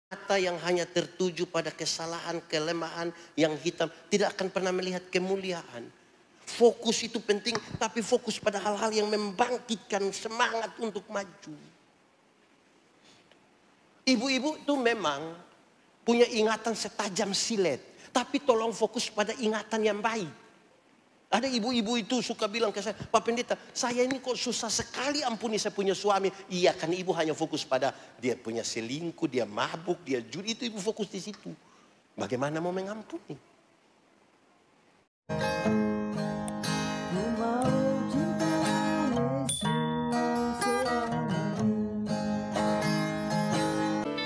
Mata yang hanya tertuju pada kesalahan, kelemahan yang hitam tidak akan pernah melihat kemuliaan. Fokus itu penting, tapi fokus pada hal-hal yang membangkitkan semangat untuk maju. Ibu-ibu itu memang punya ingatan setajam silet, tapi tolong fokus pada ingatan yang baik. Ada ibu-ibu itu suka bilang ke saya, Pak Pendeta, saya ini kok susah sekali ampuni saya punya suami. Iya, kan ibu hanya fokus pada dia punya selingkuh, dia mabuk, dia judi, itu ibu fokus di situ. Bagaimana mau mengampuni?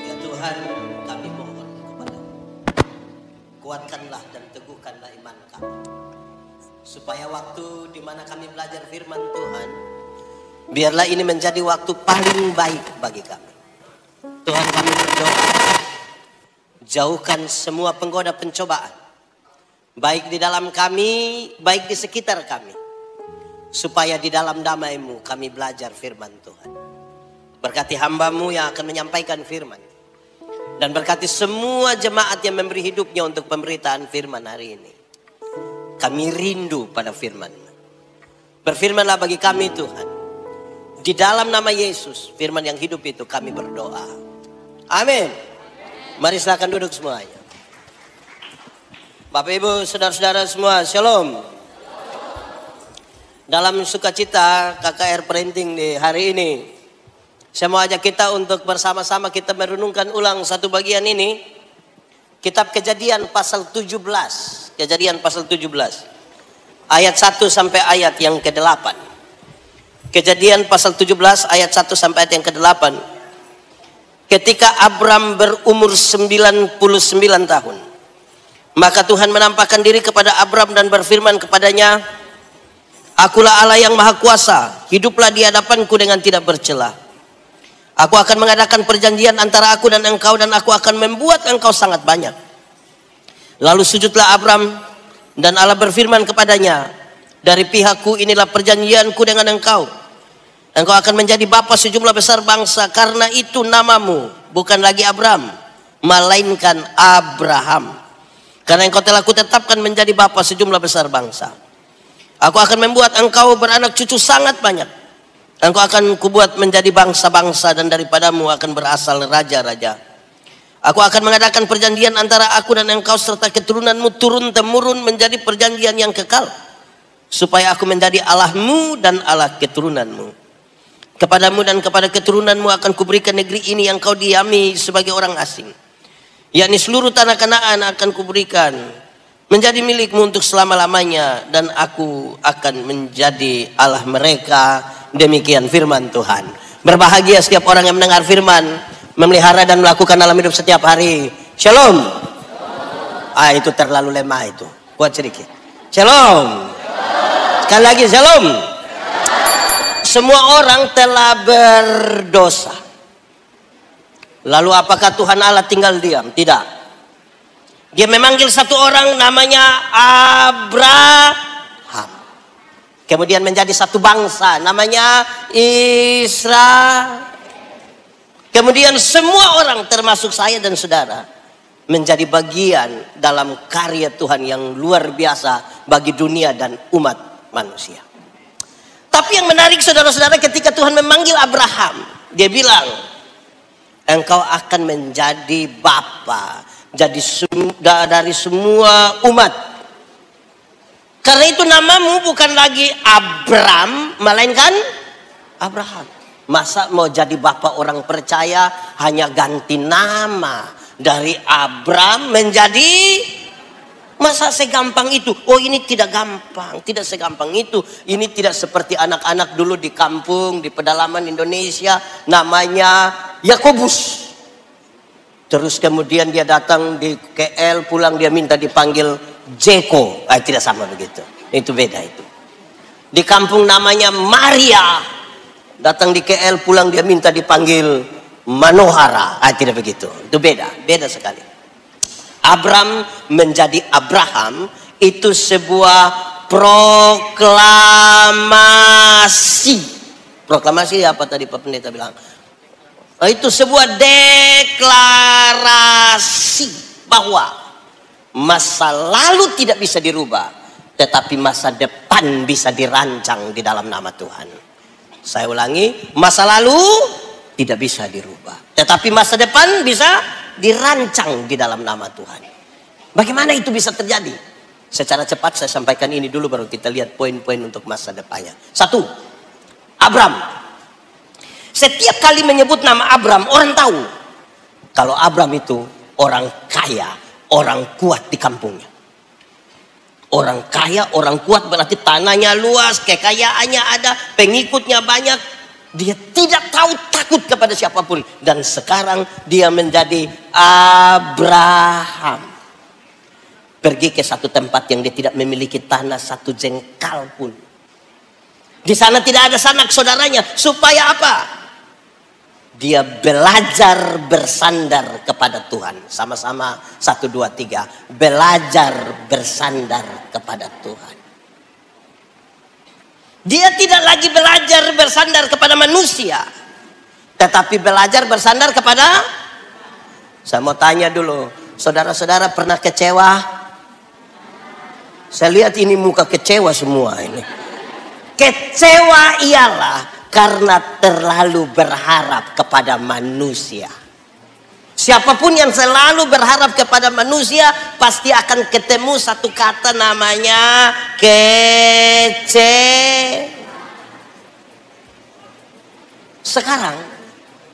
Ya Tuhan, kami mohon kepada-Mu, kuatkanlah dan teguhkanlah iman kami, supaya waktu di mana kami belajar firman Tuhan, biarlah ini menjadi waktu paling baik bagi kami. Tuhan, kami berdoa, jauhkan semua penggoda pencobaan, baik di dalam kami, baik di sekitar kami, supaya di dalam damai-Mu kami belajar firman Tuhan. Berkati hamba-Mu yang akan menyampaikan firman, dan berkati semua jemaat yang memberi hidupnya untuk pemberitaan firman hari ini. Kami rindu pada firman-Mu. Berfirmanlah bagi kami Tuhan. Di dalam nama Yesus, firman yang hidup itu kami berdoa. Amin. Mari silakan duduk semuanya. Bapak Ibu, saudara-saudara semua, shalom. Dalam sukacita KKR Printing di hari ini, saya mau ajak kita untuk bersama-sama kita merenungkan ulang satu bagian ini. Kitab Kejadian pasal 17. Kejadian pasal 17. Ayat 1 sampai ayat yang ke-8. Kejadian pasal 17 ayat 1 sampai ayat yang ke-8. Ketika Abram berumur 99 tahun, maka Tuhan menampakkan diri kepada Abram dan berfirman kepadanya, Akulah Allah yang Maha Kuasa, hiduplah di hadapanku dengan tidak bercela. Aku akan mengadakan perjanjian antara aku dan engkau, dan aku akan membuat engkau sangat banyak. Lalu sujudlah Abram, dan Allah berfirman kepadanya, dari pihakku inilah perjanjianku dengan engkau. Engkau akan menjadi bapa sejumlah besar bangsa, karena itu namamu bukan lagi Abram, melainkan Abraham. Karena engkau telah kutetapkan menjadi bapa sejumlah besar bangsa. Aku akan membuat engkau beranak cucu sangat banyak. Engkau akan kubuat menjadi bangsa-bangsa, dan daripadamu akan berasal raja-raja. Aku akan mengadakan perjanjian antara aku dan engkau serta keturunanmu turun-temurun menjadi perjanjian yang kekal, supaya aku menjadi Allahmu dan Allah keturunanmu. Kepadamu dan kepada keturunanmu akan kuberikan negeri ini yang kau diami sebagai orang asing, yakni seluruh tanah Kanaan akan kuberikan menjadi milikmu untuk selama-lamanya, dan aku akan menjadi Allah mereka. Demikian firman Tuhan. Berbahagia setiap orang yang mendengar firman, memelihara dan melakukan dalam hidup setiap hari. Shalom. Itu terlalu lemah itu. Kuat sedikit. Shalom. Sekali lagi shalom. Semua orang telah berdosa. Lalu apakah Tuhan Allah tinggal diam? Tidak. Dia memanggil satu orang namanya Abraham. Kemudian menjadi satu bangsa namanya Israel. Kemudian semua orang termasuk saya dan saudara menjadi bagian dalam karya Tuhan yang luar biasa bagi dunia dan umat manusia. Tapi yang menarik saudara-saudara, ketika Tuhan memanggil Abraham, dia bilang, engkau akan menjadi bapa dari semua umat. Karena itu namamu bukan lagi Abram, melainkan Abraham. Masa mau jadi bapak orang percaya hanya ganti nama dari Abram menjadi, masa segampang itu? Oh, ini tidak gampang, tidak segampang itu. Ini tidak seperti anak-anak dulu di kampung, di pedalaman Indonesia, namanya Yakobus. Terus kemudian dia datang di KL, pulang dia minta dipanggil Jeko. Tidak sama begitu. Itu beda itu. Di kampung namanya Maria. Datang di KL, pulang dia minta dipanggil Manohara. Tidak begitu. Itu beda. Beda sekali. Abram menjadi Abraham itu sebuah proklamasi. Proklamasi apa tadi Pak Pendeta bilang? Itu sebuah deklarasi bahwa masa lalu tidak bisa dirubah, tetapi masa depan bisa dirancang di dalam nama Tuhan. Saya ulangi, masa lalu tidak bisa dirubah, tetapi masa depan bisa dirancang di dalam nama Tuhan. Bagaimana itu bisa terjadi? Secara cepat saya sampaikan ini dulu, baru kita lihat poin-poin untuk masa depannya. 1. Abram. Setiap kali menyebut nama Abram, orang tahu kalau Abram itu orang kaya, orang kuat di kampungnya. Orang kaya, orang kuat berarti tanahnya luas, kekayaannya ada, pengikutnya banyak. Dia tidak tahu takut kepada siapapun. Dan sekarang dia menjadi Abraham. Pergi ke satu tempat yang dia tidak memiliki tanah satu jengkal pun. Di sana tidak ada sanak saudaranya. Supaya apa? Dia belajar bersandar kepada Tuhan. Sama-sama 1, 2, 3. Belajar bersandar kepada Tuhan. Dia tidak lagi belajar bersandar kepada manusia, tetapi belajar bersandar kepada. Saya mau tanya dulu, saudara-saudara pernah kecewa? Saya lihat ini muka kecewa semua ini. Kecewa ialah karena terlalu berharap kepada manusia. Siapapun yang selalu berharap kepada manusia pasti akan ketemu satu kata namanya Sekarang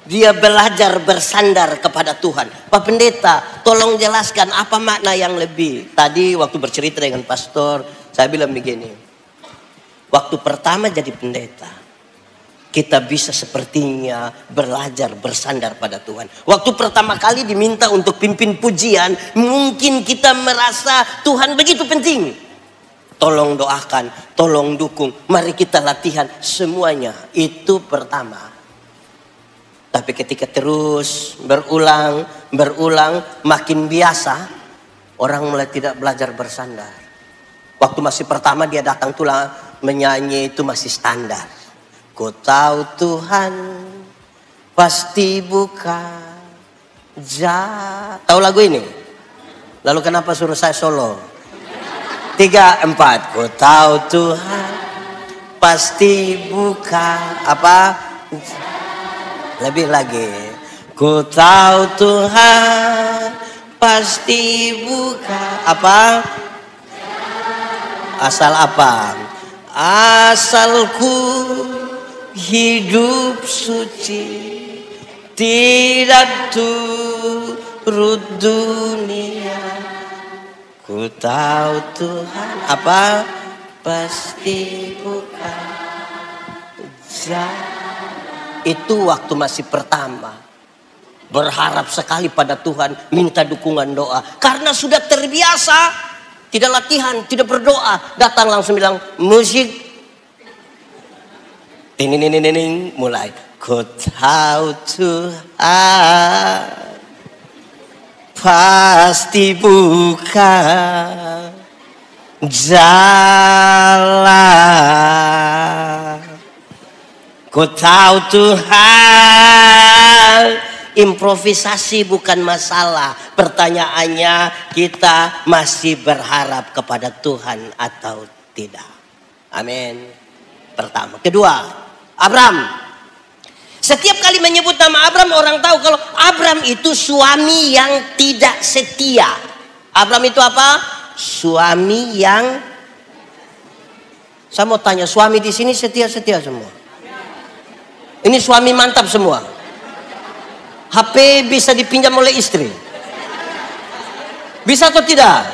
dia belajar bersandar kepada Tuhan. Pak Pendeta, tolong jelaskan apa makna yang lebih. Tadi waktu bercerita dengan pastor, saya bilang begini. Waktu pertama jadi pendeta, kita bisa sepertinya belajar bersandar pada Tuhan. Waktu pertama kali diminta untuk pimpin pujian, mungkin kita merasa Tuhan begitu penting. Tolong doakan, tolong dukung, mari kita latihan semuanya. Itu pertama. Tapi ketika terus berulang, makin biasa, orang mulai tidak belajar bersandar. Waktu masih pertama dia datang tulang menyanyi itu masih standar. Ku tahu Tuhan pasti buka Tahu lagu ini? Lalu kenapa suruh saya solo? 3, 4. Ku tahu Tuhan pasti buka apa? Lebih lagi. Ku tahu Tuhan pasti buka apa? Asal apa? Asalku hidup suci, tidak turut dunia. Ku tahu Tuhan apa? Pasti bukan Itu waktu masih pertama. Berharap sekali pada Tuhan, minta dukungan doa. Karena sudah terbiasa, tidak latihan, tidak berdoa, datang langsung bilang musik. Ini mulai. Ku tahu Tuhan pasti buka jalan. Ku tahu Tuhan. Improvisasi bukan masalah. Pertanyaannya, kita masih berharap kepada Tuhan atau tidak? Amin. Pertama. Kedua, Abram. Setiap kali menyebut nama Abram, orang tahu kalau Abram itu suami yang tidak setia. Abram itu apa? Suami yang. Saya mau tanya, suami di sini setia-setia semua? Ini suami mantap semua. HP bisa dipinjam oleh istri. Bisa atau tidak?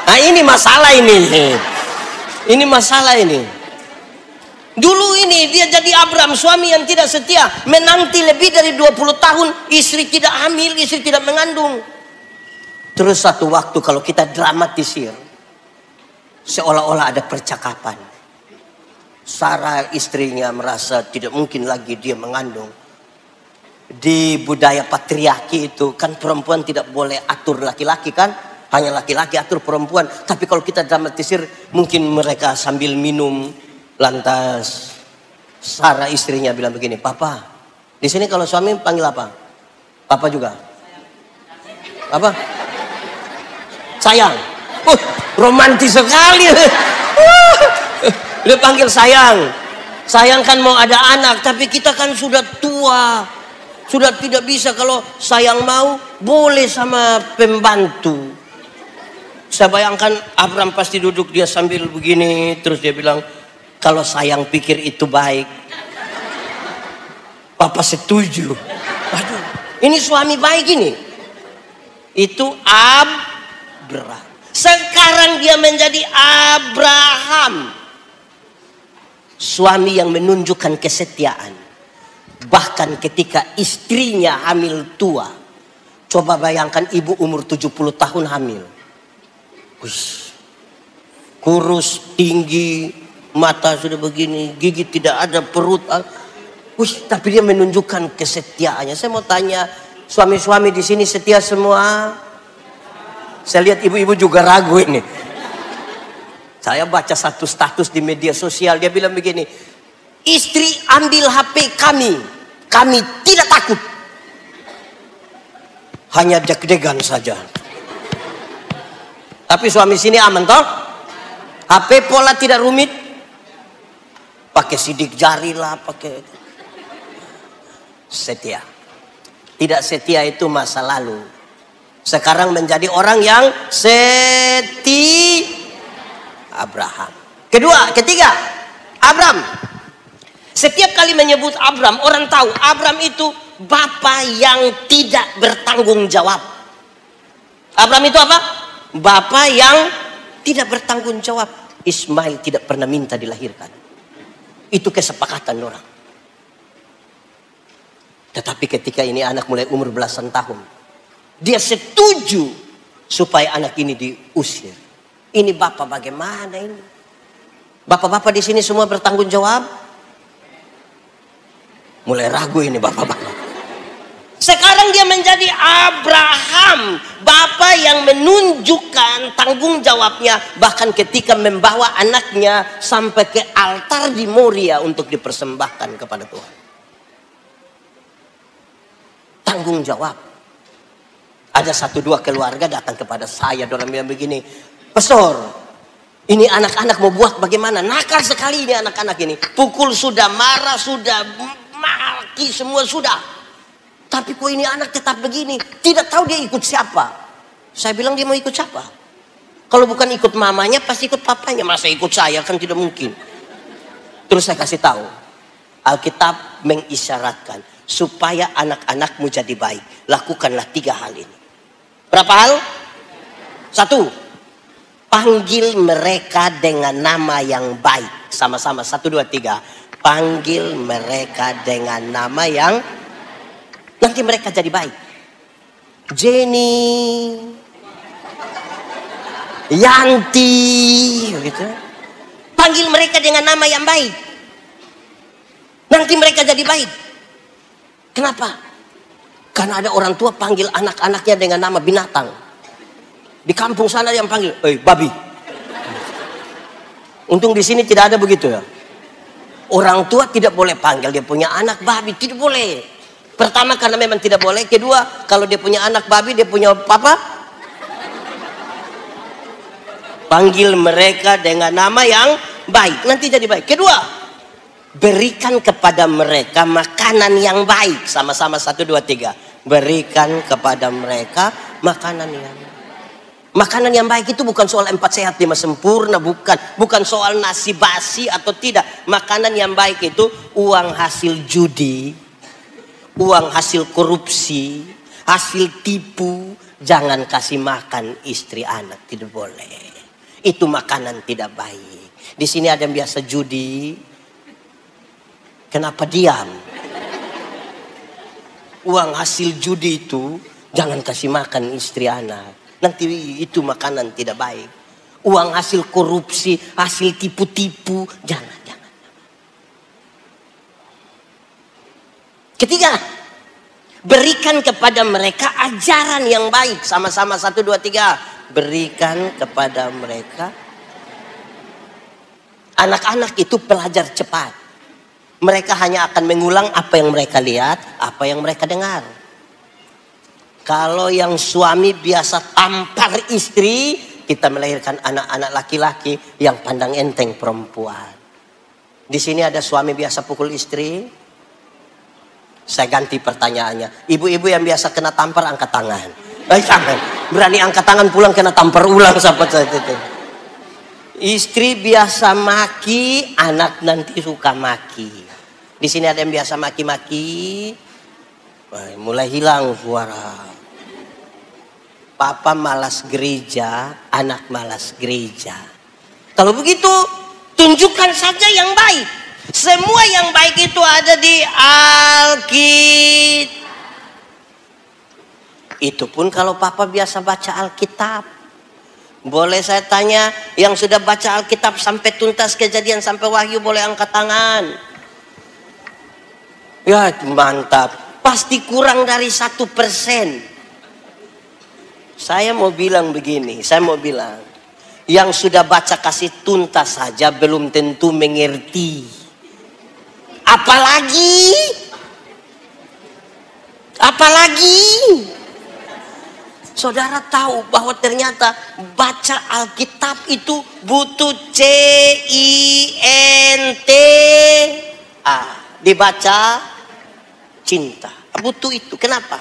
Nah ini masalah ini. Ini masalah ini. Dulu ini dia jadi Abram, suami yang tidak setia. Menanti lebih dari 20 tahun. Istri tidak hamil, istri tidak mengandung. Terus satu waktu kalau kita dramatisir, seolah-olah ada percakapan. Sarah istrinya merasa tidak mungkin lagi dia mengandung. Di budaya patriarki itu kan perempuan tidak boleh atur laki-laki kan. Hanya laki-laki atur perempuan. Tapi kalau kita dramatisir, mungkin mereka sambil minum. Lantas Sarah istrinya bilang begini, Papa, Di sini kalau suami panggil apa? Papa juga. Apa? Sayang. Romantis sekali. Dia panggil sayang. Sayang kan mau ada anak, tapi kita kan sudah tua. Sudah tidak bisa. Kalau sayang mau, boleh sama pembantu. Saya bayangkan Abraham pasti duduk dia sambil begini, terus dia bilang, kalau sayang pikir itu baik, Papa setuju. Waduh, ini suami baik ini. Itu Abraham. Sekarang dia menjadi Abraham. Suami yang menunjukkan kesetiaan. Bahkan ketika istrinya hamil tua. Coba bayangkan ibu umur 70 tahun hamil. Wih, kurus, tinggi, mata sudah begini, gigi tidak ada, perut. Wih, tapi dia menunjukkan kesetiaannya. Saya mau tanya, suami-suami di sini setia semua? Saya lihat ibu-ibu juga ragu ini. Saya baca satu status di media sosial, dia bilang begini, istri ambil HP kami tidak takut. Hanya deg-degan saja. Tapi suami sini aman toh? HP pola tidak rumit. Pakai sidik jari lah, pakai setia. Tidak setia itu masa lalu. Sekarang menjadi orang yang setia. Abraham. Ketiga, Abraham. Setiap kali menyebut Abraham, orang tahu Abraham itu bapa yang tidak bertanggung jawab. Abraham itu apa? Bapa yang tidak bertanggung jawab. Ismail tidak pernah minta dilahirkan. Itu kesepakatan orang. Tetapi ketika ini anak mulai umur belasan tahun, dia setuju supaya anak ini diusir. Ini bapak bagaimana ini? Bapak-bapak di sini semua bertanggung jawab? Mulai ragu ini bapak-bapak. Sekarang dia menjadi Abraham, bapak yang menunjukkan tanggung jawabnya, bahkan ketika membawa anaknya sampai ke altar di Moria untuk dipersembahkan kepada Tuhan. Tanggung jawab. Ada 1-2 keluarga datang kepada saya, orang bilang begini, Pastor, ini anak-anak mau buat bagaimana? Nakal sekali ini anak-anak ini. Pukul sudah, marah sudah, maki semua sudah. Tapi kok ini anak tetap begini? Tidak tahu dia ikut siapa. Saya bilang dia mau ikut siapa? Kalau bukan ikut mamanya pasti ikut papanya. Masa ikut saya kan tidak mungkin. Terus saya kasih tahu. Alkitab mengisyaratkan. Supaya anak-anakmu jadi baik. Lakukanlah 3 hal ini. Berapa hal? 1. Panggil mereka dengan nama yang baik. Sama-sama 1, 2, 3. Panggil mereka dengan nama yang nanti mereka jadi baik. Jenny, Yanti, gitu. Panggil mereka dengan nama yang baik. Nanti mereka jadi baik. Kenapa? Karena ada orang tua panggil anak-anaknya dengan nama binatang. Di kampung sana yang panggil, babi. Untung di sini tidak ada begitu ya. Orang tua tidak boleh panggil dia punya anak babi, tidak boleh. Pertama karena memang tidak boleh. Kedua, kalau dia punya anak babi, dia punya papa. Panggil mereka dengan nama yang baik, nanti jadi baik. Kedua, berikan kepada mereka makanan yang baik. Sama-sama 1, 2, 3. Berikan kepada mereka makanan yang baik. Makanan yang baik itu bukan soal 4 sehat 5 sempurna, bukan soal nasi basi atau tidak. Makanan yang baik itu uang hasil judi, uang hasil korupsi, hasil tipu, jangan kasih makan istri anak, tidak boleh. Itu makanan tidak baik. Di sini ada yang biasa judi. Kenapa diam? Uang hasil judi itu jangan kasih makan istri anak. Nanti itu makanan tidak baik. Uang hasil korupsi, hasil tipu-tipu, jangan. Ketiga, berikan kepada mereka ajaran yang baik. Sama-sama 1, 2, 3. Berikan kepada mereka. Anak-anak itu pelajar cepat. Mereka hanya akan mengulang apa yang mereka lihat, apa yang mereka dengar. Kalau yang suami biasa tampar istri, kita melahirkan anak-anak laki-laki yang pandang enteng perempuan. Di sini ada suami biasa pukul istri. Saya ganti pertanyaannya. Ibu-ibu yang biasa kena tampar angkat tangan. Jangan. Berani angkat tangan pulang kena tampar ulang sahabat saya itu. Istri biasa maki, anak nanti suka maki. Di sini ada yang biasa maki-maki, mulai hilang suara. Papa malas gereja, anak malas gereja. Kalau begitu, tunjukkan saja yang baik. Semua yang baik itu ada di Alkitab. Itu pun kalau Papa biasa baca Alkitab. Boleh saya tanya, yang sudah baca Alkitab sampai tuntas Kejadian sampai Wahyu boleh angkat tangan. Ya mantap, pasti kurang dari 1%. Saya mau bilang begini, yang sudah baca kasih tuntas saja belum tentu mengerti. Apalagi saudara tahu bahwa ternyata baca Alkitab itu butuh CINTA. Dibaca cinta. Butuh itu. Kenapa?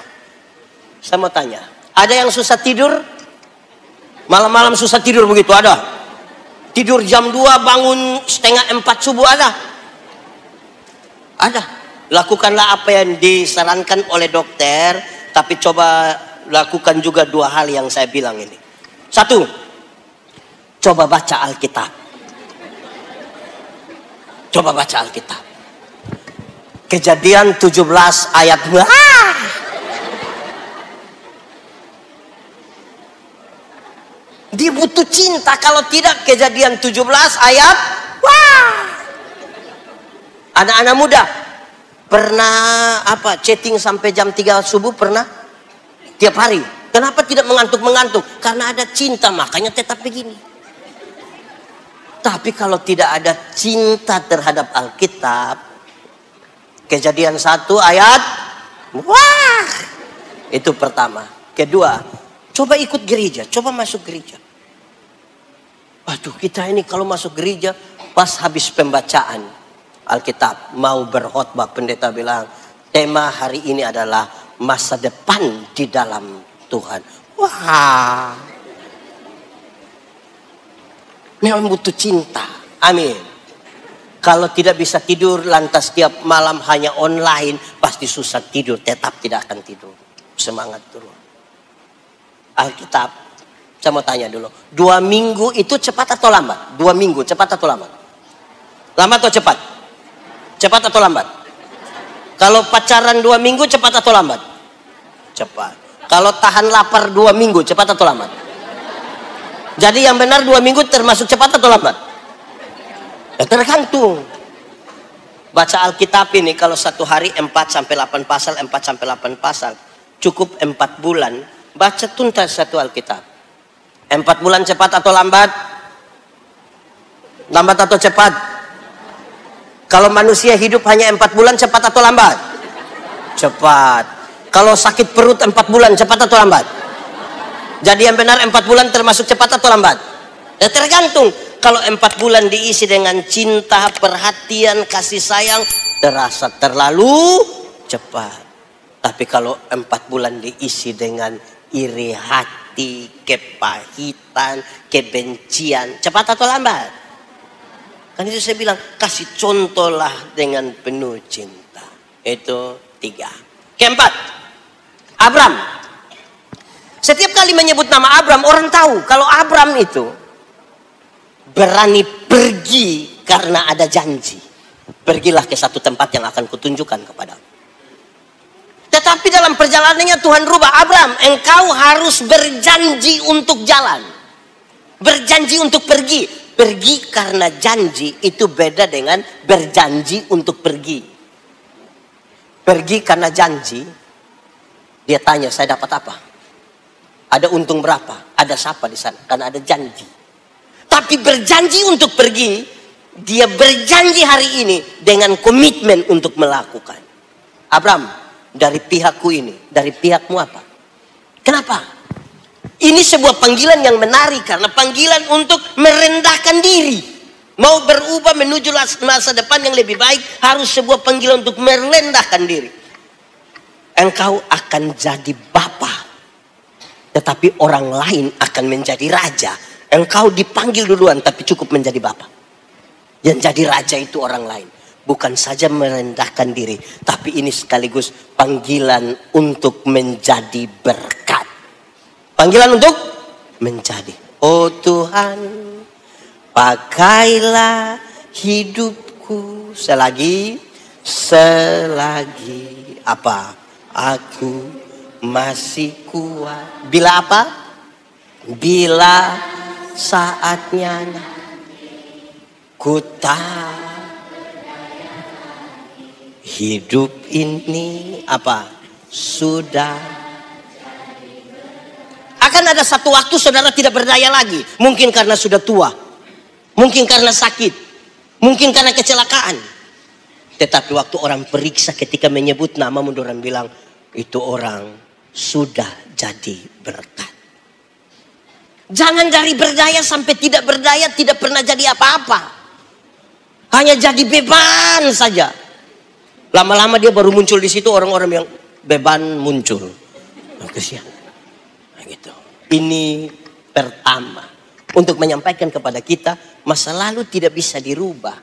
Saya mau tanya. Ada yang susah tidur? Malam-malam susah tidur begitu? Ada? Tidur jam 2 bangun 3:30 subuh? Ada? Ada. Lakukanlah apa yang disarankan oleh dokter. Tapi coba lakukan juga 2 hal yang saya bilang ini. 1. Coba baca Alkitab. Coba baca Alkitab. Kejadian 17 ayat 2. Dia butuh cinta. Kalau tidak Kejadian 17 ayat Anak-anak muda pernah chatting sampai jam 3 subuh? Pernah? Tiap hari. Kenapa tidak mengantuk-mengantuk? Karena ada cinta, makanya tetap begini. Tapi kalau tidak ada cinta terhadap Alkitab, Kejadian 1 ayat itu pertama. Kedua, coba ikut gereja, coba masuk gereja. Waduh, kita ini kalau masuk gereja pas habis pembacaan Alkitab mau berkhotbah, pendeta bilang tema hari ini adalah masa depan di dalam Tuhan. Wah, memang butuh cinta. Amin. Kalau tidak bisa tidur lantas tiap malam hanya online, pasti susah tidur, tetap tidak akan tidur. Semangat dulu. Alkitab, saya mau tanya dulu. 2 minggu itu cepat atau lambat? 2 minggu cepat atau lambat? Lambat atau cepat? Cepat atau lambat? Kalau pacaran 2 minggu cepat atau lambat? Cepat. Kalau tahan lapar 2 minggu cepat atau lambat? Jadi yang benar 2 minggu termasuk cepat atau lambat? Ya tergantung. Baca Alkitab ini kalau 1 hari 4-8 pasal, 4-8 pasal. Cukup 4 bulan. Baca tuntas 1 Alkitab. 4 bulan cepat atau lambat? Lambat atau cepat? Kalau manusia hidup hanya 4 bulan cepat atau lambat? Cepat. Kalau sakit perut 4 bulan cepat atau lambat? Jadi yang benar 4 bulan termasuk cepat atau lambat? Ya tergantung. Kalau 4 bulan diisi dengan cinta, perhatian, kasih sayang, terasa terlalu cepat. Tapi kalau 4 bulan diisi dengan iri hati, kepahitan, kebencian, cepat atau lambat? Kan itu saya bilang, kasih contohlah dengan penuh cinta. Itu 3. Keempat, Abram. Setiap kali menyebut nama Abram, orang tahu kalau Abram itu berani pergi karena ada janji. Pergilah ke satu tempat yang akan kutunjukkan kepadamu. Tetapi dalam perjalanannya Tuhan rubah. Abram, engkau harus berjanji untuk jalan. Berjanji untuk pergi. Pergi karena janji itu beda dengan berjanji untuk pergi. Pergi karena janji. Dia tanya, saya dapat apa? Ada untung berapa? Ada siapa di sana? Karena ada janji. Tapi berjanji untuk pergi, dia berjanji hari ini dengan komitmen untuk melakukan. Abraham, dari pihakku ini, dari pihakmu apa? Kenapa? Ini sebuah panggilan yang menarik karena panggilan untuk merendahkan diri. Mau berubah menuju masa depan yang lebih baik harus sebuah panggilan untuk merendahkan diri. Engkau akan jadi bapa, tetapi orang lain akan menjadi raja. Engkau dipanggil duluan tapi cukup menjadi bapa. Yang jadi raja itu orang lain. Bukan saja merendahkan diri, tapi ini sekaligus panggilan untuk menjadi berkat. Panggilan untuk menjadi. Oh Tuhan, pakailah hidupku selagi apa? Aku masih kuat. Bila apa? Bila saatnya ku hidup ini apa? Sudah. Akan ada satu waktu saudara tidak berdaya lagi. Mungkin karena sudah tua. Mungkin karena sakit. Mungkin karena kecelakaan. Tetapi waktu orang periksa ketika menyebut namamu, orang bilang, itu orang sudah jadi berkat. Jangan dari berdaya sampai tidak berdaya, tidak pernah jadi apa-apa. Hanya jadi beban saja. Lama-lama dia baru muncul di situ, orang-orang yang beban muncul. Kesian. Nah, gitu. Ini pertama. Untuk menyampaikan kepada kita, masa lalu tidak bisa dirubah.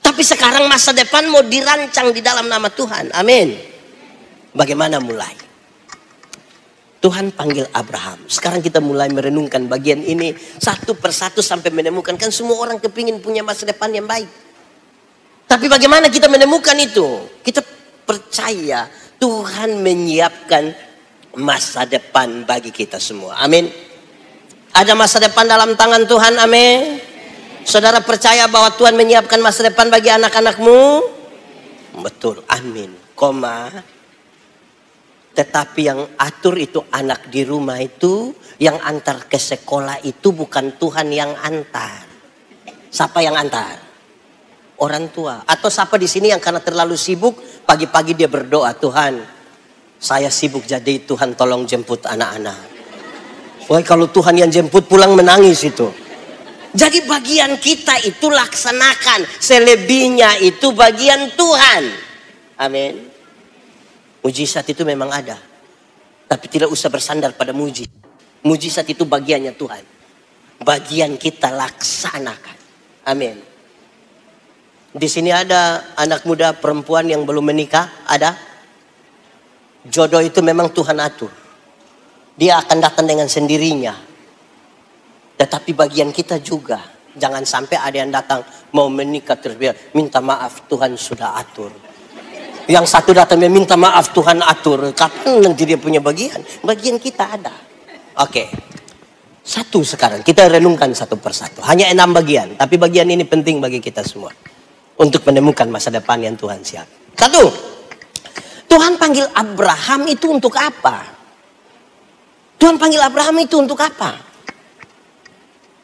Tapi sekarang masa depan mau dirancang di dalam nama Tuhan. Amin. Bagaimana mulai? Tuhan panggil Abraham. Sekarang kita mulai merenungkan bagian ini satu persatu sampai menemukan. Kan semua orang kepingin punya masa depan yang baik. Tapi bagaimana kita menemukan itu? Kita percaya Tuhan menyiapkan masa depan bagi kita semua. Amin. Ada masa depan dalam tangan Tuhan. Amin. Saudara percaya bahwa Tuhan menyiapkan masa depan bagi anak-anakmu? Betul. Amin. Tetapi yang atur itu anak di rumah itu, yang antar ke sekolah itu bukan Tuhan yang antar. Siapa yang antar? Orang tua. Atau siapa di sini yang karena terlalu sibuk, pagi-pagi dia berdoa, Tuhan, saya sibuk jadi Tuhan tolong jemput anak-anak. Wah, kalau Tuhan yang jemput pulang menangis itu. Jadi bagian kita itu laksanakan, selebihnya itu bagian Tuhan. Amin. Mujizat itu memang ada. Tapi tidak usah bersandar pada mujizat. Mujizat itu bagiannya Tuhan. Bagian kita laksanakan. Amin. Di sini ada anak muda perempuan yang belum menikah. Ada. Jodoh itu memang Tuhan atur. Dia akan datang dengan sendirinya. Tetapi bagian kita juga. Jangan sampai ada yang datang mau menikah terus biar minta maaf Tuhan sudah atur. Yang satu datang minta maaf Tuhan atur. Kapan nanti dia punya bagian? Bagian kita ada. Oke. Satu sekarang. Kita renungkan satu persatu. Hanya 6 bagian. Tapi bagian ini penting bagi kita semua. Untuk menemukan masa depan yang Tuhan siap. Satu. Tuhan panggil Abraham itu untuk apa? Tuhan panggil Abraham itu untuk apa?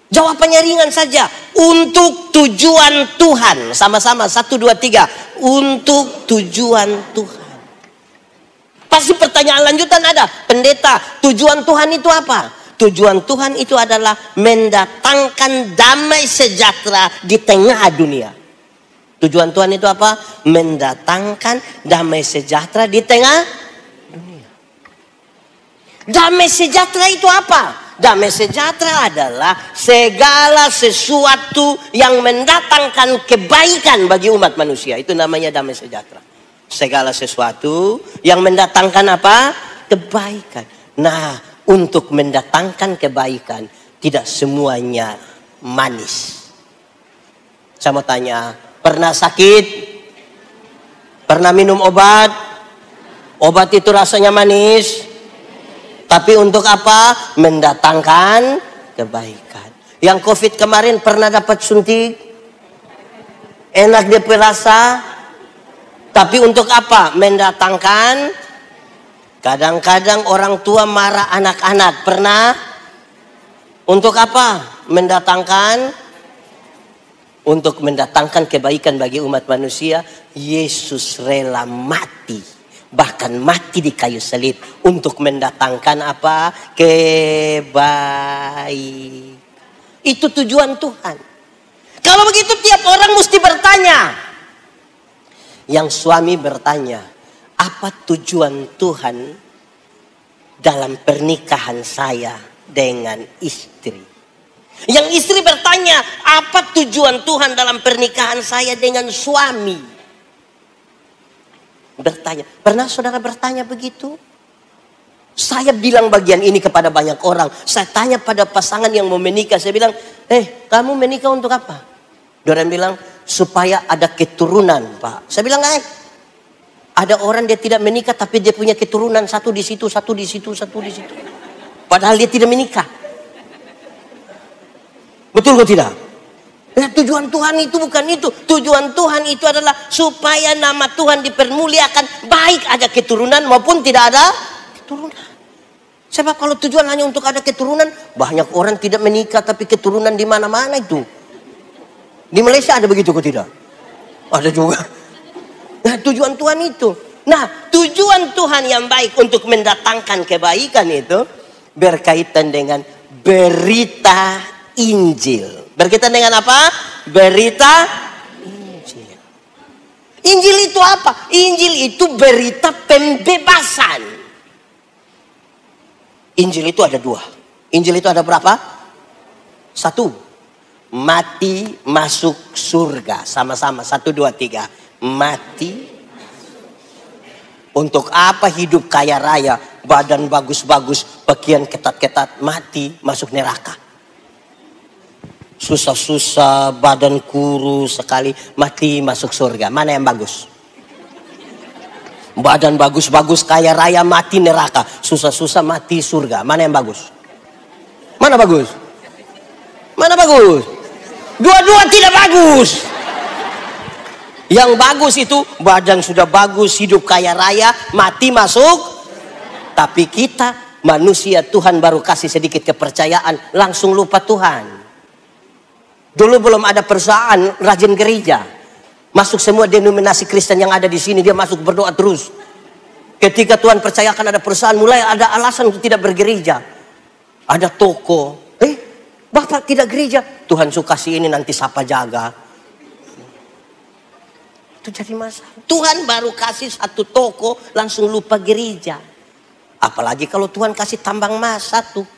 Jawabannya ringan saja. Untuk tujuan Tuhan. Sama-sama. 1, 2, 3. Untuk tujuan Tuhan. Pasti pertanyaan lanjutan ada. Pendeta, tujuan Tuhan itu apa? Tujuan Tuhan itu adalah mendatangkan damai sejahtera di tengah dunia. Tujuan Tuhan itu apa? Mendatangkan damai sejahtera di tengah dunia. Damai sejahtera itu apa? Damai sejahtera adalah segala sesuatu yang mendatangkan kebaikan bagi umat manusia. Itu namanya damai sejahtera. Segala sesuatu yang mendatangkan apa? Kebaikan. Nah, untuk mendatangkan kebaikan tidak semuanya manis. Saya mau tanya, pernah sakit? Pernah minum obat? Obat itu rasanya manis. Tapi untuk apa? Mendatangkan kebaikan. Yang COVID kemarin pernah dapat suntik? Enak dia rasa. Tapi untuk apa? Mendatangkan. Kadang-kadang orang tua marah anak-anak. Pernah? Untuk apa? Mendatangkan untuk mendatangkan kebaikan bagi umat manusia, Yesus rela mati. Bahkan mati di kayu salib untuk mendatangkan apa? Kebaikan. Itu tujuan Tuhan. Kalau begitu tiap orang mesti bertanya. Yang suami bertanya, apa tujuan Tuhan dalam pernikahan saya dengan istri? Yang istri bertanya, apa tujuan Tuhan dalam pernikahan saya dengan suami? Bertanya. Pernah saudara bertanya begitu? Saya bilang bagian ini kepada banyak orang. Saya tanya pada pasangan yang mau menikah. Saya bilang, kamu menikah untuk apa? Dia bilang, supaya ada keturunan, Pak. Saya bilang, ada orang dia tidak menikah tapi dia punya keturunan. Satu di situ, satu di situ, satu di situ. Padahal dia tidak menikah. Betul atau tidak? Nah, tujuan Tuhan itu bukan itu. Tujuan Tuhan itu adalah supaya nama Tuhan dipermuliakan. Baik ada keturunan maupun tidak ada keturunan. Sebab kalau tujuan hanya untuk ada keturunan, banyak orang tidak menikah tapi keturunan di mana-mana itu. Di Malaysia ada begitu kok tidak? Ada juga. Nah, tujuan Tuhan itu. Nah, tujuan Tuhan yang baik untuk mendatangkan kebaikan itu berkaitan dengan berita Injil. Berkaitan dengan apa? Berita Injil. Injil itu apa? Injil itu berita pembebasan. Injil itu ada dua. Injil itu ada berapa? Satu. Mati masuk surga. Sama-sama. 1, 2, 3. Mati. Untuk apa hidup kaya raya? Badan bagus-bagus. Pakaian ketat-ketat. Mati masuk neraka. Susah-susah, badan kurus sekali, mati masuk surga. Mana yang bagus? Badan bagus-bagus, kaya raya, mati neraka. Susah-susah, mati surga. Mana yang bagus? Mana bagus? Mana bagus? Dua-dua tidak bagus. Yang bagus itu badan sudah bagus, hidup kaya raya, mati masuk. Tapi kita manusia, Tuhan baru kasih sedikit kepercayaan, langsung lupa Tuhan. Dulu belum ada perusahaan rajin gereja. Masuk semua denominasi Kristen yang ada di sini, dia masuk berdoa terus. Ketika Tuhan percayakan ada perusahaan, mulai ada alasan untuk tidak bergereja. Ada toko. Bapak tidak gereja. Tuhan suka kasih ini nanti siapa jaga. Itu jadi masalah. Tuhan baru kasih satu toko, langsung lupa gereja. Apalagi kalau Tuhan kasih tambang emas satu.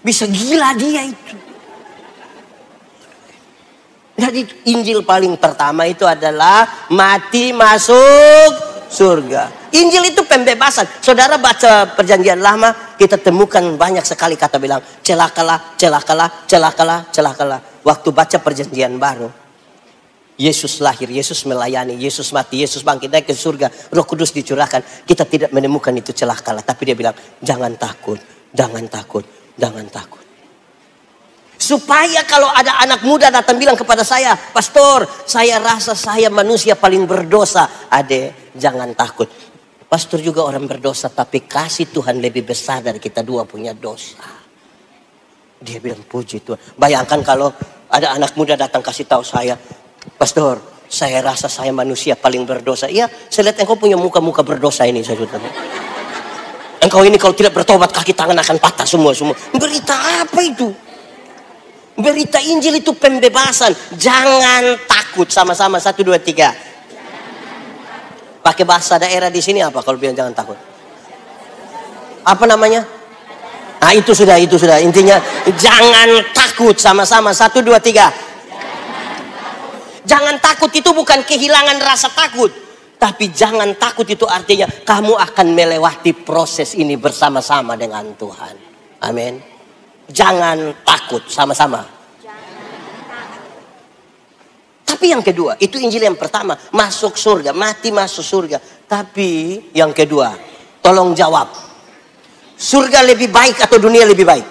Bisa gila dia itu. Jadi Injil paling pertama itu adalah mati masuk surga. Injil itu pembebasan. Saudara baca perjanjian lama, kita temukan banyak sekali kata bilang celakalah, celakalah, celakalah, celakalah. Waktu baca perjanjian baru, Yesus lahir, Yesus melayani, Yesus mati, Yesus bangkit naik ke surga, Roh Kudus dicurahkan. Kita tidak menemukan itu celakalah, tapi dia bilang jangan takut, jangan takut, jangan takut. Supaya kalau ada anak muda datang bilang kepada saya, Pastor, saya rasa saya manusia paling berdosa. Adek, jangan takut. Pastor juga orang berdosa, tapi kasih Tuhan lebih besar dari kita dua punya dosa. Dia bilang puji Tuhan. Bayangkan kalau ada anak muda datang kasih tahu saya, Pastor, saya rasa saya manusia paling berdosa. Iya, saya lihat engkau punya muka-muka berdosa ini. Saya bilang, engkau ini kalau tidak bertobat kaki tangan akan patah semua. Berita apa itu? Berita Injil itu pembebasan. Jangan takut. Sama-sama 1, 2, 3. Pakai bahasa daerah di sini apa kalau bilang jangan takut? Apa namanya? Nah itu sudah. Intinya jangan takut. Sama-sama 1, 2, 3. Jangan takut itu bukan kehilangan rasa takut. Tapi jangan takut itu artinya kamu akan melewati proses ini bersama-sama dengan Tuhan. Amin. Jangan takut, sama-sama. Tapi yang kedua, itu Injil yang pertama, masuk surga, mati masuk surga. Tapi yang kedua, tolong jawab. Surga lebih baik atau dunia lebih baik?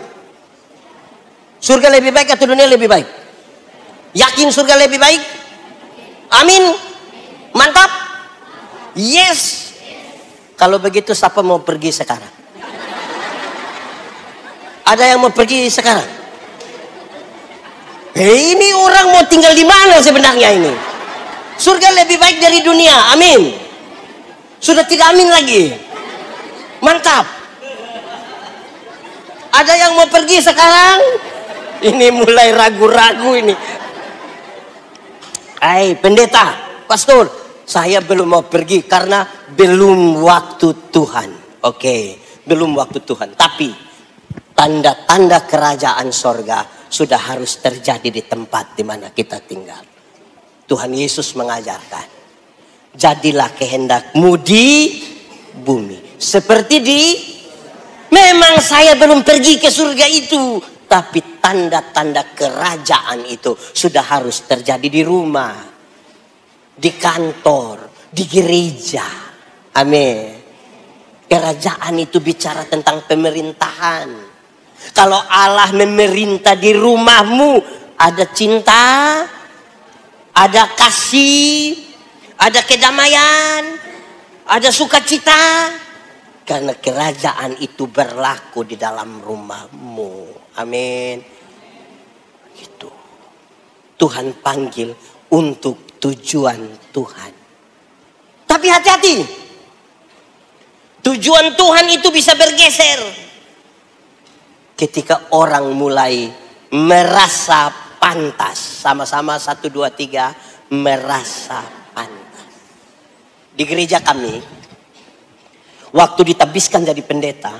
Surga lebih baik atau dunia lebih baik? Yakin surga lebih baik? Amin. Mantap. Yes. Kalau begitu siapa mau pergi sekarang? Ada yang mau pergi sekarang? Ini orang mau tinggal di mana sebenarnya ini? Surga lebih baik dari dunia. Amin. Sudah tidak amin lagi. Mantap. Ada yang mau pergi sekarang? Ini mulai ragu-ragu ini. Hai pendeta, pastor, saya belum mau pergi karena belum waktu Tuhan. Oke, belum waktu Tuhan. Tapi tanda-tanda kerajaan sorga sudah harus terjadi di tempat di mana kita tinggal. Tuhan Yesus mengajarkan, jadilah kehendakmu di bumi seperti di. Memang saya belum pergi ke surga itu, tapi tanda-tanda kerajaan itu sudah harus terjadi di rumah, di kantor, di gereja. Amin. Kerajaan itu bicara tentang pemerintahan. Kalau Allah memerintah di rumahmu, ada cinta, ada kasih, ada kedamaian, ada sukacita. Karena kerajaan itu berlaku di dalam rumahmu. Amin. Gitu. Tuhan panggil untuk tujuan Tuhan. Tapi hati-hati. Tujuan Tuhan itu bisa bergeser. Ketika orang mulai merasa pantas. Sama-sama 1, 2, 3. Merasa pantas. Di gereja kami, waktu ditabiskan jadi pendeta,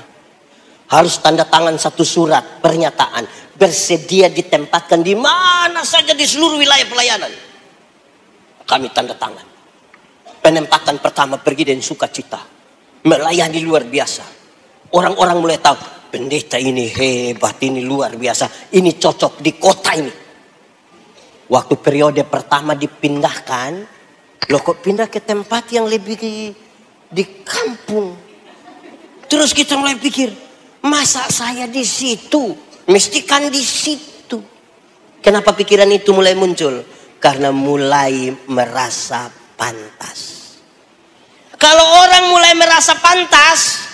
harus tanda tangan satu surat pernyataan. Bersedia ditempatkan di mana saja di seluruh wilayah pelayanan. Kami tanda tangan. Penempatan pertama pergi dengan sukacita. Melayani luar biasa. Orang-orang mulai tahu, pendeta ini hebat, ini luar biasa. Ini cocok di kota ini. Waktu periode pertama dipindahkan, loh kok pindah ke tempat yang lebih di kampung. Terus kita mulai pikir, masa saya di situ? Mesti kan di situ. Kenapa pikiran itu mulai muncul? Karena mulai merasa pantas. Kalau orang mulai merasa pantas,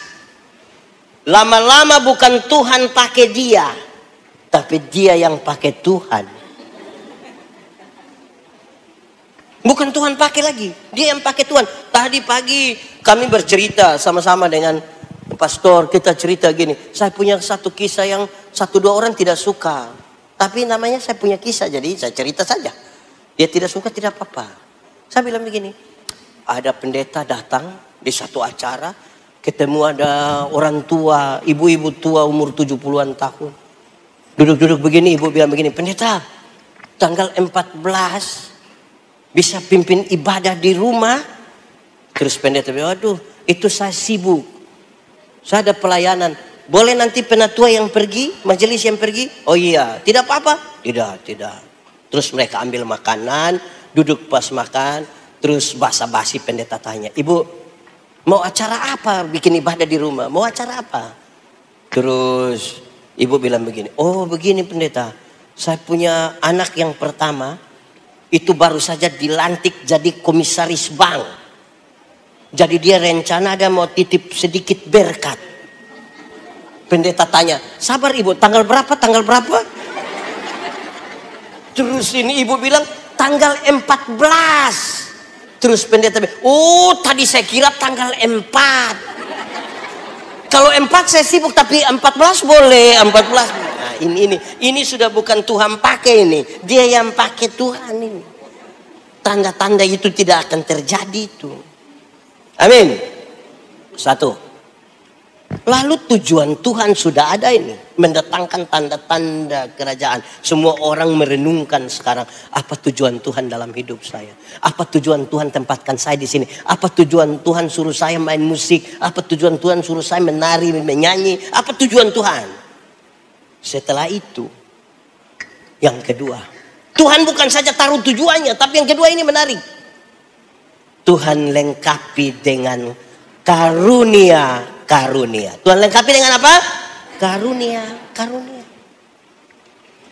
lama-lama bukan Tuhan pakai dia, tapi dia yang pakai Tuhan. Bukan Tuhan pakai lagi, dia yang pakai Tuhan. Tadi pagi kami bercerita sama-sama dengan pastor, kita cerita gini. Saya punya satu kisah yang 1-2 orang tidak suka. Tapi namanya saya punya kisah, jadi saya cerita saja. Dia tidak suka, tidak apa-apa. Saya bilang begini, ada pendeta datang di satu acara, ketemu ada orang tua, ibu-ibu tua umur 70-an tahun. Duduk-duduk begini, ibu bilang begini, pendeta, tanggal 14 bisa pimpin ibadah di rumah. Terus pendeta bilang, aduh itu saya sibuk, saya ada pelayanan, boleh nanti penatua yang pergi, majelis yang pergi? Oh iya, tidak apa-apa? Tidak. Terus mereka ambil makanan, duduk pas makan, terus basa-basi pendeta tanya, ibu mau acara apa bikin ibadah di rumah? Mau acara apa? Terus ibu bilang begini, oh begini pendeta, saya punya anak yang pertama, itu baru saja dilantik jadi komisaris bank. Jadi dia rencana ada mau titip sedikit berkat. Pendeta tanya, sabar ibu, tanggal berapa? Tanggal berapa? Terus ini ibu bilang, tanggal 14. Terus pendeta bilang, oh tadi saya kira tanggal 4. Kalau 4 saya sibuk, tapi 14 boleh, 14. Nah, ini sudah bukan Tuhan pakai ini, dia yang pakai Tuhan ini. Tanda-tanda itu tidak akan terjadi itu. Amin. 1. Lalu tujuan Tuhan sudah ada ini, mendatangkan tanda-tanda kerajaan. Semua orang merenungkan sekarang, apa tujuan Tuhan dalam hidup saya? Apa tujuan Tuhan tempatkan saya di sini? Apa tujuan Tuhan suruh saya main musik? Apa tujuan Tuhan suruh saya menari, menyanyi? Apa tujuan Tuhan? Setelah itu, yang kedua, Tuhan bukan saja taruh tujuannya, tapi yang kedua ini menarik. Tuhan lengkapi dengan karunia. Tuhan lengkapi dengan apa? Karunia.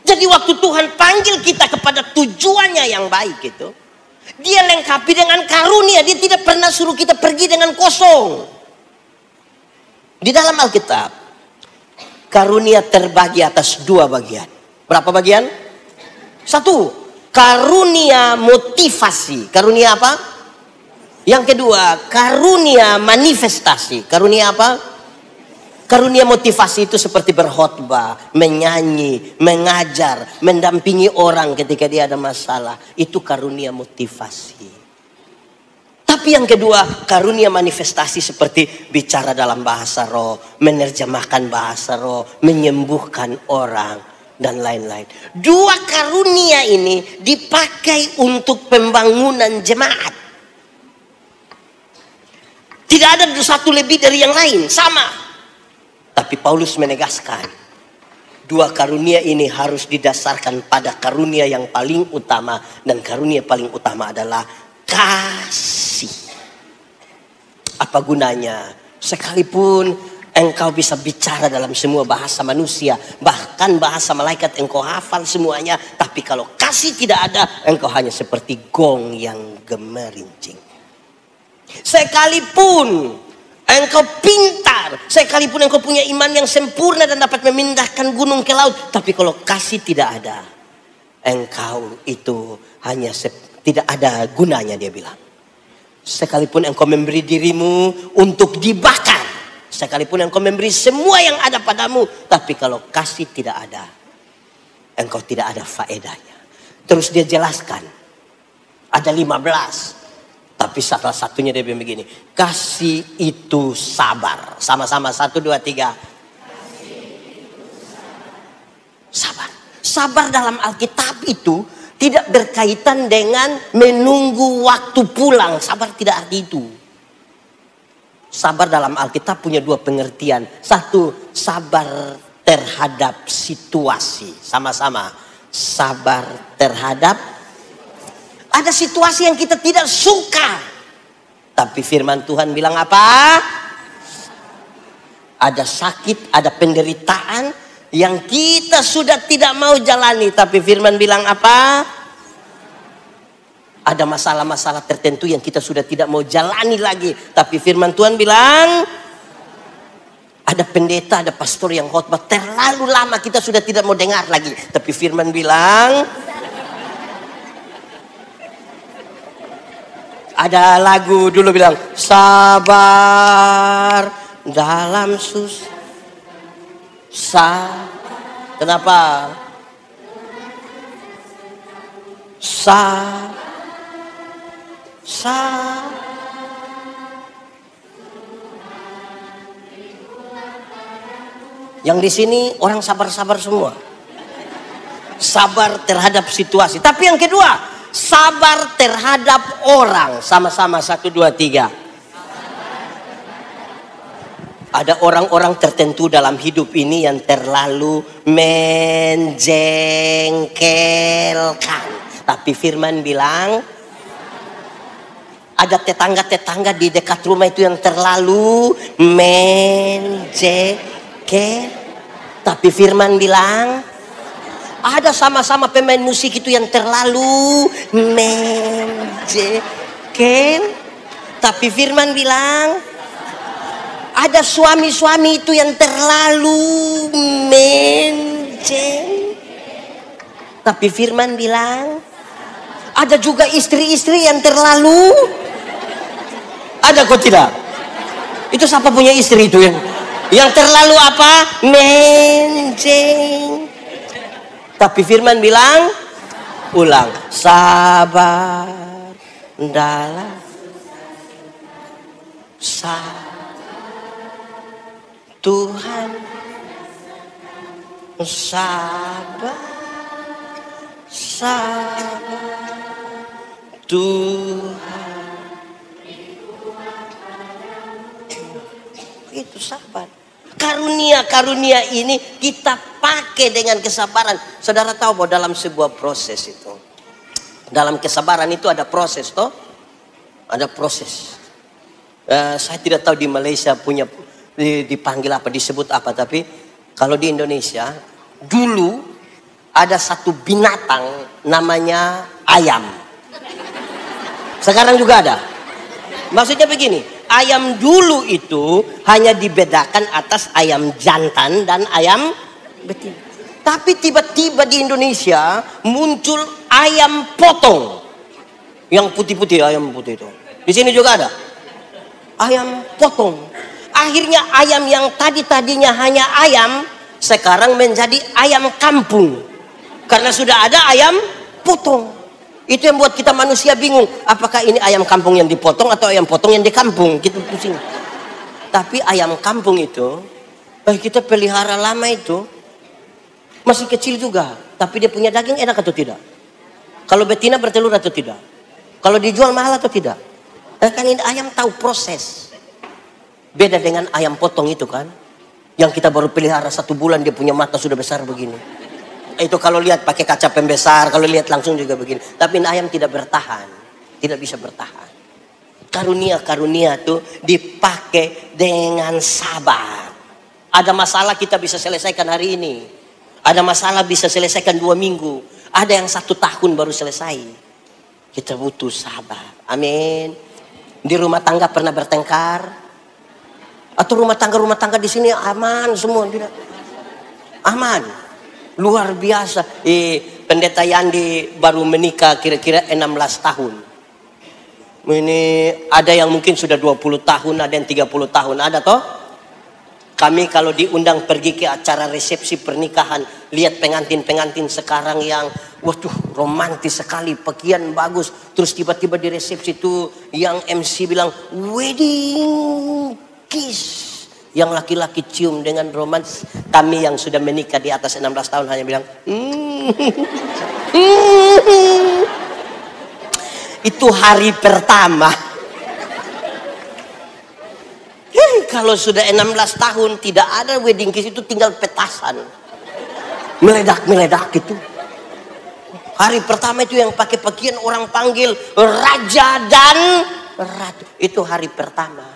Jadi waktu Tuhan panggil kita kepada tujuannya yang baik itu, dia lengkapi dengan karunia. Dia tidak pernah suruh kita pergi dengan kosong. Di dalam Alkitab, karunia terbagi atas 2 bagian. Berapa bagian? Satu, karunia motivasi. Karunia apa? Yang kedua, karunia manifestasi. Karunia apa? Karunia motivasi itu seperti berkhotbah, menyanyi, mengajar, mendampingi orang ketika dia ada masalah. Itu karunia motivasi. Tapi yang kedua, karunia manifestasi seperti bicara dalam bahasa roh, menerjemahkan bahasa roh, menyembuhkan orang, dan lain-lain. Dua karunia ini dipakai untuk pembangunan jemaat. Tidak ada satu lebih dari yang lain, sama. Tapi Paulus menegaskan, dua karunia ini harus didasarkan pada karunia yang paling utama. Dan karunia paling utama adalah kasih. Apa gunanya? Sekalipun engkau bisa bicara dalam semua bahasa manusia, bahkan bahasa malaikat engkau hafal semuanya, tapi kalau kasih tidak ada, engkau hanya seperti gong yang gemerincing. Sekalipun engkau pintar, sekalipun engkau punya iman yang sempurna dan dapat memindahkan gunung ke laut, tapi kalau kasih tidak ada, engkau itu hanya tidak ada gunanya, dia bilang. Sekalipun engkau memberi dirimu untuk dibakar, sekalipun engkau memberi semua yang ada padamu, tapi kalau kasih tidak ada, engkau tidak ada faedahnya. Terus dia jelaskan, ada 15. Tapi salah satunya dia bilang begini, kasih itu sabar. Sama-sama 1, 2, 3. Sabar. Sabar dalam Alkitab itu tidak berkaitan dengan menunggu waktu pulang. Sabar tidak arti itu. Sabar dalam Alkitab punya dua pengertian. Satu, sabar terhadap situasi. Sama-sama. Sabar terhadap. Ada situasi yang kita tidak suka. Tapi firman Tuhan bilang apa? Ada sakit, ada penderitaan yang kita sudah tidak mau jalani. Tapi firman bilang apa? Ada masalah-masalah tertentu yang kita sudah tidak mau jalani lagi. Tapi firman Tuhan bilang, ada pendeta, ada pastor yang khotbah terlalu lama, kita sudah tidak mau dengar lagi. Tapi firman bilang, ada lagu dulu bilang, sabar dalam susah. Kenapa? Yang di sini orang sabar-sabar semua. Sabar terhadap situasi. Tapi yang kedua, sabar terhadap orang. Sama-sama 1, 2, 3. Ada orang-orang tertentu dalam hidup ini yang terlalu menjengkelkan. Tapi firman bilang, ada tetangga-tetangga di dekat rumah itu yang terlalu menjengkel. Tapi firman bilang, ada sama-sama pemain musik itu yang terlalu menjengkel. Tapi firman bilang, ada suami-suami itu yang terlalu menjengkel. Tapi firman bilang, ada juga istri-istri yang terlalu. Ada kok tidak? Itu siapa punya istri itu yang terlalu apa? Menjeng. Tapi firman bilang, ulang, sabar dalam Tuhan, sabar Tuhan. Itu sabar. Karunia-karunia ini kita pakai dengan kesabaran. Saudara tahu bahwa dalam sebuah proses itu, dalam kesabaran itu ada proses toh? Ada proses. Saya tidak tahu di Malaysia punya dipanggil apa, disebut apa, tapi kalau di Indonesia dulu ada satu binatang namanya ayam. Sekarang juga ada. Maksudnya begini, ayam dulu itu hanya dibedakan atas ayam jantan dan ayam betina. Tapi tiba-tiba di Indonesia muncul ayam potong. Yang putih-putih, ayam putih itu. Di sini juga ada. Ayam potong. Akhirnya ayam yang tadinya hanya ayam, sekarang menjadi ayam kampung. Karena sudah ada ayam potong. Itu yang buat kita manusia bingung. Apakah ini ayam kampung yang dipotong atau ayam potong yang di kampung? Kita pusing. Tapi ayam kampung itu, kita pelihara lama itu, masih kecil juga, tapi dia punya daging enak atau tidak? Kalau betina bertelur atau tidak? Kalau dijual mahal atau tidak? Kan ini ayam tahu proses. Beda dengan ayam potong itu kan, yang kita baru pelihara 1 bulan dia punya mata sudah besar begini. Itu kalau lihat pakai kaca pembesar, kalau lihat langsung juga begini. Tapi ini ayam tidak bertahan, tidak bisa bertahan. Karunia-karunia itu dipakai dengan sabar. Ada masalah kita bisa selesaikan hari ini. Ada masalah bisa selesaikan 2 minggu. Ada yang 1 tahun baru selesai. Kita butuh sabar. Amin. Di rumah tangga pernah bertengkar? Atau rumah tangga di sini aman semua? Tidak. Aman. Luar biasa. Pendeta Yandi baru menikah kira-kira 16 tahun. Ini ada yang mungkin sudah 20 tahun, ada yang 30 tahun. Ada toh? Kami kalau diundang pergi ke acara resepsi pernikahan, lihat pengantin-pengantin sekarang yang waduh romantis sekali, pakaian bagus. Terus tiba-tiba di resepsi itu yang MC bilang wedding kiss. Yang laki-laki cium dengan romantis. Kami yang sudah menikah di atas 16 tahun hanya bilang itu hari pertama. Kalau sudah 16 tahun tidak ada wedding kiss, itu tinggal petasan. Meledak-meledak gitu. Hari pertama itu yang pakai pakaian orang panggil raja dan ratu. Itu hari pertama.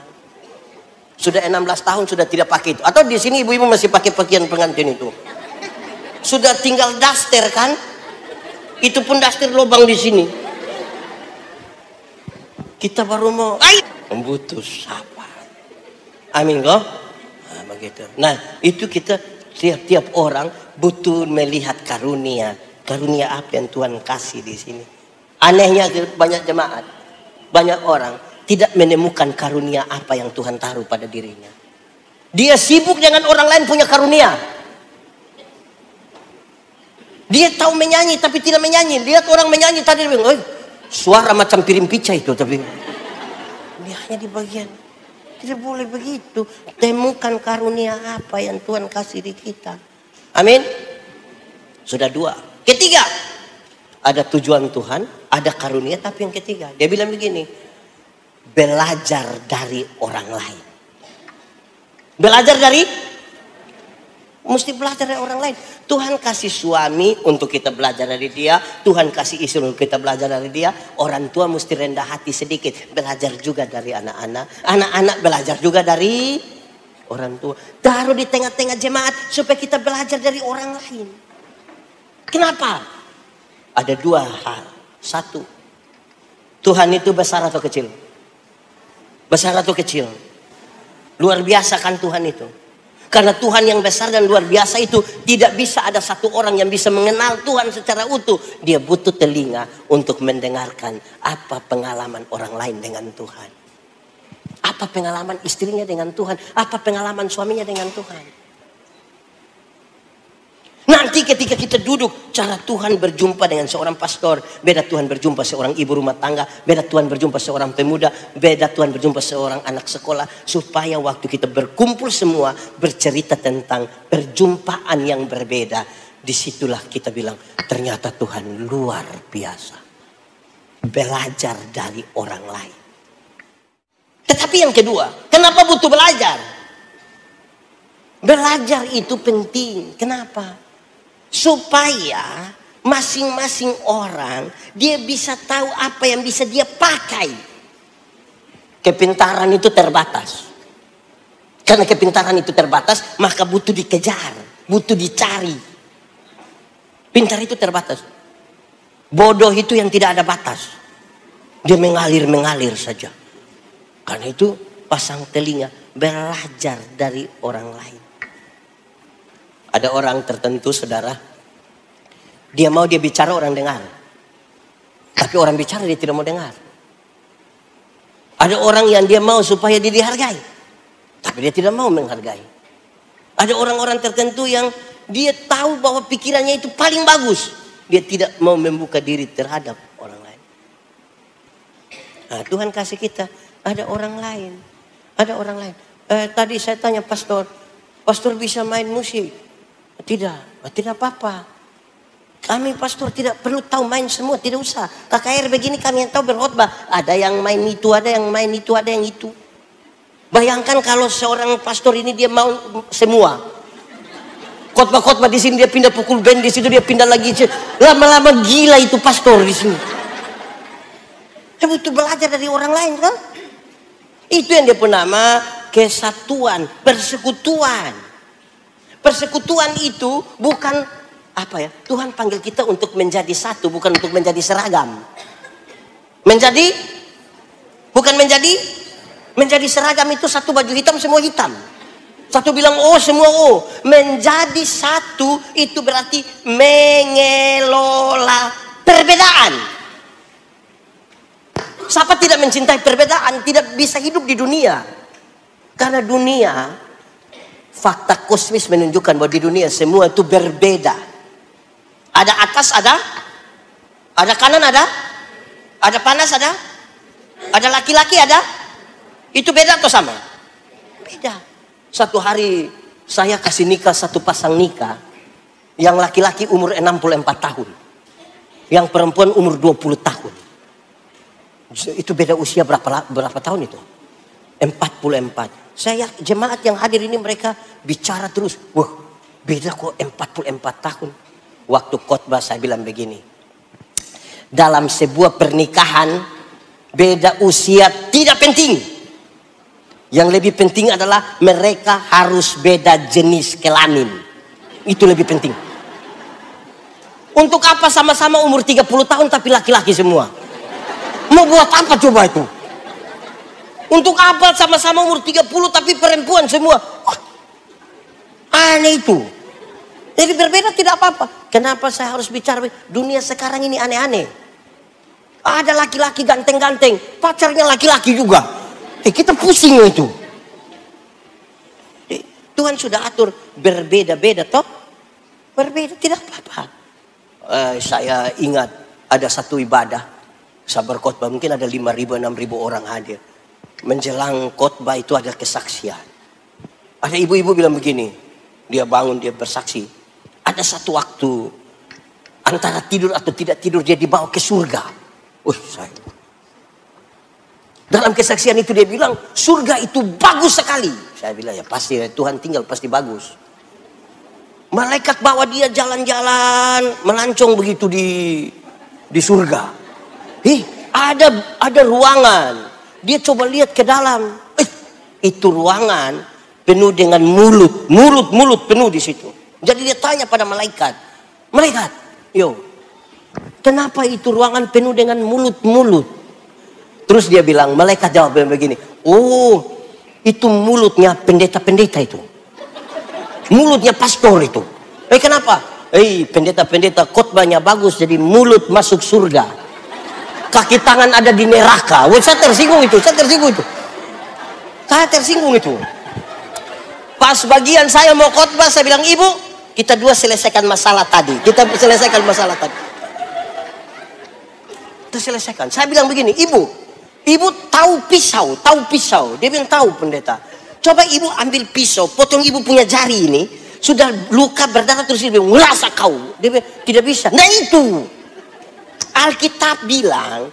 Sudah 16 tahun sudah tidak pakai itu. Atau di sini ibu-ibu masih pakai pakaian pengantin itu. Sudah tinggal daster kan? Itu pun daster lubang di sini. Kita baru mau membutuh sabar. Amin kok? Nah, begitu. Nah, itu kita tiap-tiap orang butuh melihat karunia. Karunia apa yang Tuhan kasih di sini. Anehnya banyak jemaat, banyak orang tidak menemukan karunia apa yang Tuhan taruh pada dirinya. Dia sibuk dengan orang lain punya karunia. Dia tahu menyanyi tapi tidak menyanyi. Lihat orang menyanyi tadi dia bilang, suara macam piring pica itu, tapi dia hanya di bagian. Tidak boleh begitu. Temukan karunia apa yang Tuhan kasih di kita. Amin. Sudah 2. Ketiga, ada tujuan Tuhan, ada karunia, tapi yang ketiga dia bilang begini, belajar dari orang lain. Belajar dari, mesti belajar dari orang lain. Tuhan kasih suami untuk kita belajar dari dia. Tuhan kasih istri untuk kita belajar dari dia. Orang tua mesti rendah hati sedikit. Belajar juga dari anak-anak. Anak-anak belajar juga dari orang tua. Taruh di tengah-tengah jemaat supaya kita belajar dari orang lain. Kenapa? Ada 2 hal. 1, Tuhan itu besar atau kecil? Besar atau kecil? Luar biasa kan Tuhan itu? Karena Tuhan yang besar dan luar biasa itu tidak bisa ada satu orang yang bisa mengenal Tuhan secara utuh. Dia butuh telinga untuk mendengarkan apa pengalaman orang lain dengan Tuhan. Apa pengalaman istrinya dengan Tuhan. Apa pengalaman suaminya dengan Tuhan. Nanti ketika kita duduk, cara Tuhan berjumpa dengan seorang pastor, beda Tuhan berjumpa seorang ibu rumah tangga, beda Tuhan berjumpa seorang pemuda, beda Tuhan berjumpa seorang anak sekolah, supaya waktu kita berkumpul semua bercerita tentang perjumpaan yang berbeda. Disitulah kita bilang, ternyata Tuhan luar biasa. Belajar dari orang lain. Tetapi yang kedua, kenapa butuh belajar? Belajar itu penting. Kenapa? Supaya masing-masing orang dia bisa tahu apa yang bisa dia pakai. Kepintaran itu terbatas. Karena kepintaran itu terbatas, maka butuh dikejar, butuh dicari. Pintar itu terbatas. Bodoh itu yang tidak ada batas. Dia mengalir saja. Karena itu pasang telinga, belajar dari orang lain. Ada orang tertentu, saudara, dia bicara orang dengar. Tapi orang bicara dia tidak mau dengar. Ada orang yang dia mau supaya dia dihargai. Tapi dia tidak mau menghargai. Ada orang-orang tertentu yang dia tahu bahwa pikirannya itu paling bagus. Dia tidak mau membuka diri terhadap orang lain. Nah, Tuhan kasih kita, ada orang lain. Ada orang lain. Tadi saya tanya pastor bisa main musik? Tidak apa-apa. Kami pastor tidak perlu tahu main semua, tidak usah. KKR begini kami yang tahu berkhotbah. Ada yang main itu, ada yang main itu, ada yang itu. Bayangkan kalau seorang pastor ini dia mau semua. Khotbah di sini dia pindah pukul band, di situ dia pindah lagi. Lama-lama gila itu pastor di sini. Dia butuh belajar dari orang lain kan? Itu yang dia bernama kesatuan, persekutuan. Persekutuan itu bukan apa ya? Tuhan panggil kita untuk menjadi satu, bukan untuk menjadi seragam. Bukan menjadi seragam itu satu baju hitam semua hitam. Satu bilang oh semua oh. Menjadi satu itu berarti mengelola perbedaan. Siapa tidak mencintai perbedaan tidak bisa hidup di dunia. Karena dunia, fakta kosmis menunjukkan bahwa di dunia semua itu berbeda. Ada atas, ada kanan, ada panas, ada laki-laki, ada. Itu beda atau sama? Beda. Satu hari saya kasih nikah satu pasang nikah. Yang laki-laki umur 64 tahun. Yang perempuan umur 20 tahun. Itu beda usia berapa tahun itu? 44. Saya jemaat yang hadir ini mereka bicara terus. Wah, beda kok 44 tahun. Waktu khotbah saya bilang begini. Dalam sebuah pernikahan beda usia tidak penting. Yang lebih penting adalah mereka harus beda jenis kelamin. Itu lebih penting. Untuk apa sama-sama umur 30 tahun tapi laki-laki semua? Mau buat apa coba itu? Untuk apa sama-sama umur 30 tapi perempuan semua? Wah, aneh itu. Jadi berbeda tidak apa-apa. Kenapa saya harus bicara? Dunia sekarang ini aneh-aneh. Ada laki-laki ganteng-ganteng. Pacarnya laki-laki juga. Kita pusing itu. Tuhan sudah atur berbeda-beda toh. Berbeda tidak apa-apa. Saya ingat ada satu ibadah. Saya berkhotbah mungkin ada 5.000, 6.000 orang hadir. Menjelang khotbah itu ada kesaksian. Ada ibu-ibu bilang begini. Dia bangun, dia bersaksi. Ada satu waktu antara tidur atau tidak tidur dia dibawa ke surga. Dalam kesaksian itu dia bilang surga itu bagus sekali. Saya bilang ya pasti Tuhan tinggal pasti bagus. Malaikat bawa dia jalan-jalan melancong begitu di surga. Ada ruangan. Dia coba lihat ke dalam. Itu ruangan penuh dengan mulut penuh di situ. Jadi dia tanya pada malaikat, kenapa itu ruangan penuh dengan mulut? Terus dia bilang, malaikat jawab begini, oh itu mulutnya pendeta-pendeta itu. Mulutnya pastor itu. Kenapa? Pendeta-pendeta khotbahnya bagus jadi mulut masuk surga. Kaki tangan ada di neraka. Saya tersinggung itu. Pas bagian saya mau khotbah saya bilang, ibu kita dua selesaikan masalah tadi. Kita selesaikan. Saya bilang begini, ibu tahu pisau. Dia bilang tahu pendeta. Coba ibu ambil pisau, potong ibu punya jari ini. Sudah luka berdarah terus dia bilang, ngerasa kau. Dia bilang, tidak bisa. Nah itu. Alkitab bilang,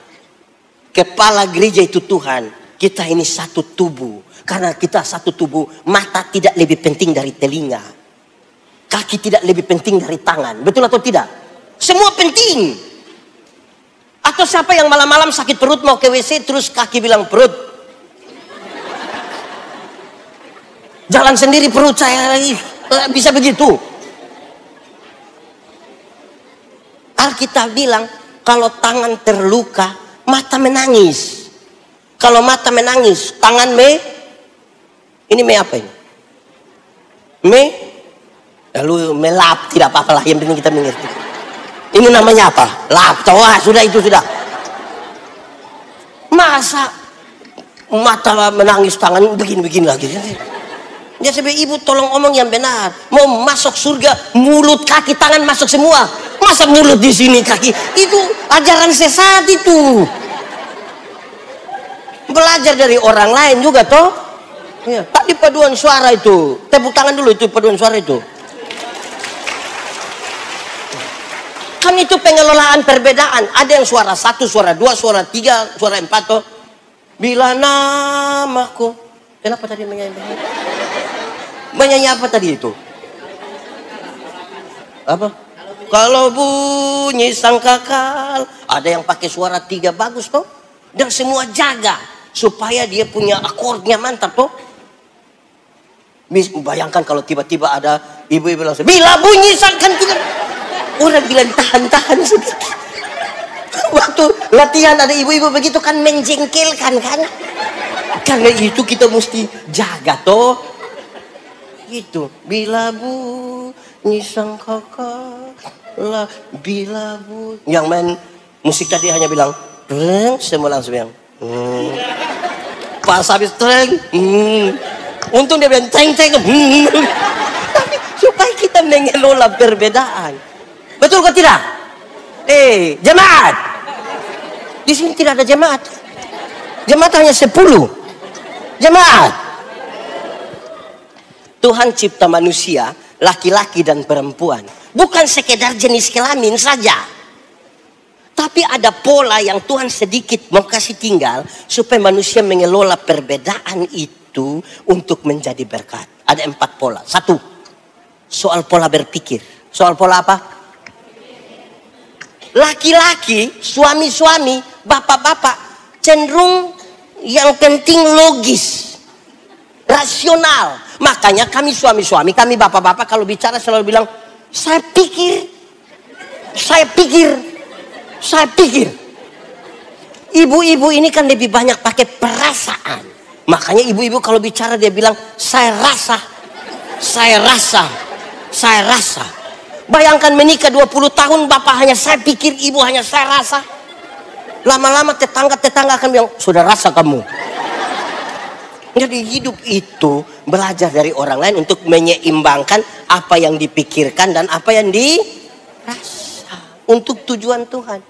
kepala gereja itu Tuhan. Kita ini satu tubuh. Karena kita satu tubuh, mata tidak lebih penting dari telinga. Kaki tidak lebih penting dari tangan. Betul atau tidak? Semua penting. Atau siapa yang malam-malam sakit perut mau ke WC terus kaki bilang perut. Jalan sendiri perut saya bisa begitu. Alkitab bilang kalau tangan terluka mata menangis. Kalau mata menangis tangan ini apa ini? Lalu melap, tidak apa-apa lah, yang penting kita mengerti. Ini namanya apa? Lap, wah sudah itu sudah. Masa mata menangis, tangan begini-begini lagi. Dia sebagai ibu tolong omong yang benar. Mau masuk surga, mulut, kaki, tangan masuk semua. Masa mulut di sini, kaki? Itu ajaran sesat itu. Belajar dari orang lain juga toh. Ya, tadi paduan suara itu. Tepuk tangan dulu itu paduan suara itu. Kan itu pengelolaan perbedaan. Ada yang suara 1, suara 2, suara 3, suara 4 toh. Bila namaku. Kenapa tadi menyanyi? Menyanyi apa tadi itu? Apa? Kalau bunyi sangkakal. Ada yang pakai suara 3 bagus toh. Dan semua jaga supaya dia punya akordnya mantap toh. Bayangkan kalau tiba-tiba ada ibu-ibu langsung bila bunyi sangkakal. Orang bilang tahan-tahan sedikit. Waktu latihan ada ibu-ibu begitu kan menjengkelkan kan. Karena itu kita mesti jaga toh. Gitu. Bila bunyi sangkakal lah, bila bunyi. Yang main musik tadi hanya bilang semua langsung bilang pas habis treng untung dia bilang teng. Tapi supaya kita mengelola perbedaan. Betul kok tidak? Jemaat. Di sini tidak ada jemaat. Jemaat hanya 10. Jemaat. Tuhan cipta manusia, laki-laki dan perempuan. Bukan sekedar jenis kelamin saja. Tapi ada pola yang Tuhan sedikit mau kasih tinggal supaya manusia mengelola perbedaan itu untuk menjadi berkat. Ada 4 pola. 1. Soal pola berpikir. Soal pola apa? Laki-laki, suami-suami, bapak-bapak cenderung yang penting logis, rasional. Makanya kami suami-suami, kami bapak-bapak kalau bicara selalu bilang, saya pikir. Ibu-ibu ini kan lebih banyak pakai perasaan. Makanya ibu-ibu kalau bicara dia bilang, saya rasa. Bayangkan menikah 20 tahun, bapak hanya saya pikir, ibu hanya saya rasa. Lama-lama tetangga akan bilang, sudah rasa kamu. Jadi hidup itu belajar dari orang lain untuk menyeimbangkan apa yang dipikirkan dan apa yang dirasa. Untuk tujuan Tuhan.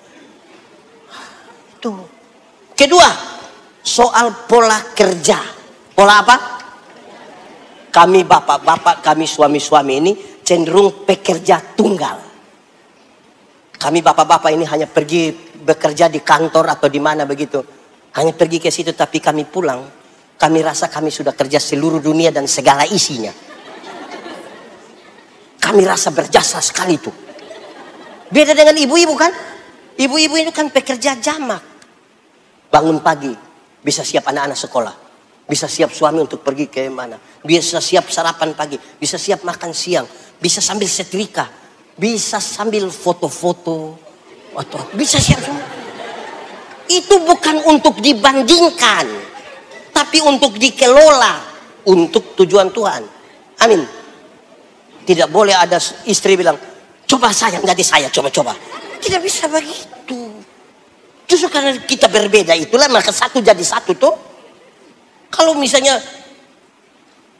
Itu. Kedua, soal pola kerja. Pola apa? Kami bapak-bapak, kami suami-suami ini cenderung pekerja tunggal. Kami bapak-bapak ini hanya pergi bekerja di kantor atau di mana begitu. Hanya pergi ke situ tapi kami pulang. Kami rasa kami sudah kerja seluruh dunia dan segala isinya. Kami rasa berjasa sekali itu. Beda dengan ibu-ibu kan. Ibu-ibu itu kan pekerja jamak. Bangun pagi, bisa siap anak-anak sekolah. Bisa siap suami untuk pergi ke mana. Bisa siap sarapan pagi. Bisa siap makan siang. Bisa sambil setrika. Bisa sambil foto-foto. Atau bisa siap semua. Itu bukan untuk dibandingkan. Tapi untuk dikelola. Untuk tujuan Tuhan. Amin. Tidak boleh ada istri bilang, coba sayang jadi saya, coba-coba. Tidak bisa begitu. Justru karena kita berbeda itulah maka satu jadi satu tuh. Kalau misalnya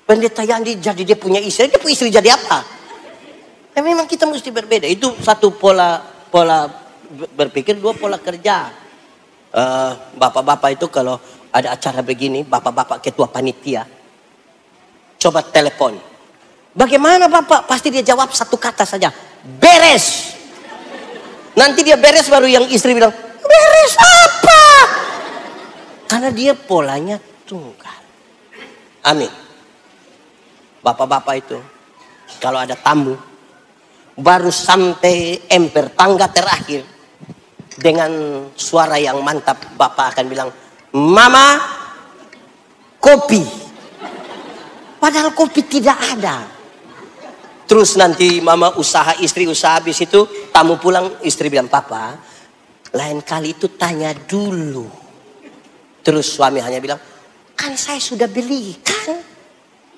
Pendeta Yandi jadi dia punya istri jadi apa? Ya memang kita mesti berbeda. Itu satu pola berpikir, 2 pola kerja. Bapak-bapak itu kalau ada acara begini, bapak-bapak ketua panitia, coba telepon. Bagaimana bapak? Pasti dia jawab 1 kata saja, beres. Nanti dia beres baru yang istri bilang, beres apa? Karena dia polanya tunggal. Amin. Bapak-bapak itu kalau ada tamu baru sampai emper tangga terakhir dengan suara yang mantap, bapak akan bilang, mama kopi. Padahal kopi tidak ada. Terus nanti mama usaha, istri usaha, habis itu tamu pulang, istri bilang, papa lain kali itu tanya dulu. Terus suami hanya bilang, kan saya sudah beli kan.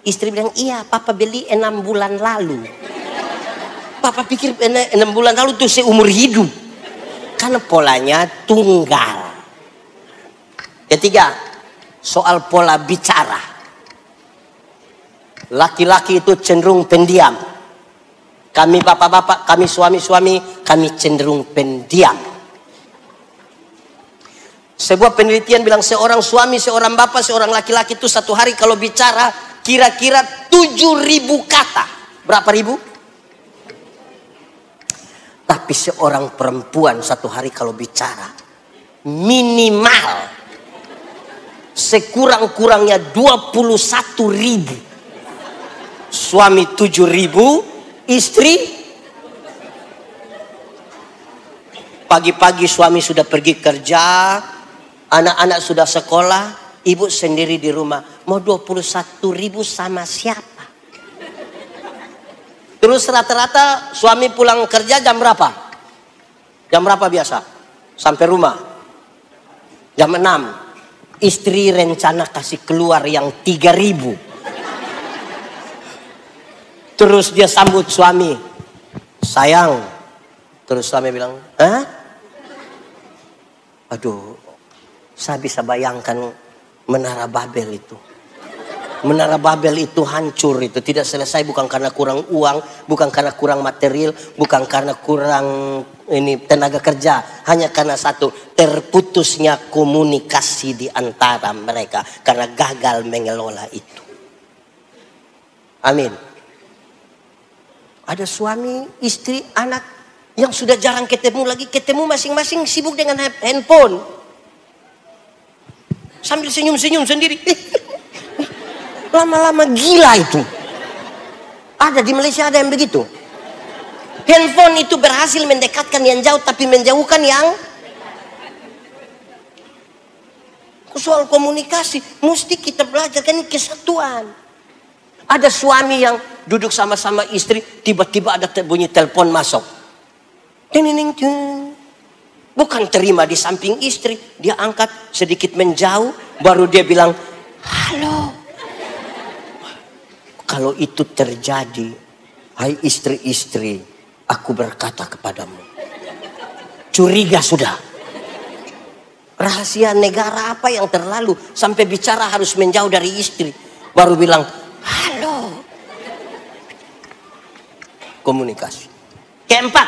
Istri bilang, iya papa beli 6 bulan lalu. Papa pikir 6 bulan lalu itu seumur hidup. Karena polanya tunggal. Ketiga, soal pola bicara. Laki-laki itu cenderung pendiam. Kami bapak-bapak, kami suami-suami, kami cenderung pendiam. Sebuah penelitian bilang seorang suami, seorang bapak, seorang laki-laki itu satu hari kalau bicara kira-kira 7.000 kata. Berapa ribu? Tapi seorang perempuan satu hari kalau bicara minimal sekurang-kurangnya 21.000. Suami 7.000, istri pagi-pagi suami sudah pergi kerja, anak-anak sudah sekolah, ibu sendiri di rumah. Mau 21.000 sama siapa? Terus rata-rata suami pulang kerja jam berapa? Jam berapa biasa? Sampai rumah jam 6. Istri rencana kasih keluar yang 3.000. Terus dia sambut suami, sayang. Terus suami bilang, hah? Aduh, saya bisa bayangkan Menara Babel itu. Menara Babel itu hancur itu. Tidak selesai bukan karena kurang uang, bukan karena kurang material, bukan karena kurang tenaga kerja. Hanya karena satu, terputusnya komunikasi di antara mereka. Karena gagal mengelola itu. Amin. Ada suami, istri, anak yang sudah jarang ketemu lagi. Ketemu masing-masing sibuk dengan handphone. Sambil senyum-senyum sendiri. Lama-lama gila itu. Ada di Malaysia ada yang begitu. Handphone itu berhasil mendekatkan yang jauh tapi menjauhkan yang. Soal komunikasi mesti kita belajar, kan ini kesatuan. Ada suami yang duduk sama-sama istri, tiba-tiba ada bunyi telepon masuk. Bukan terima di samping istri, dia angkat sedikit menjauh, baru dia bilang, halo. Kalau itu terjadi, hai istri-istri, aku berkata kepadamu, curiga sudah. Rahasia negara apa yang terlalu sampai bicara harus menjauh dari istri, baru bilang, halo. Komunikasi. Keempat,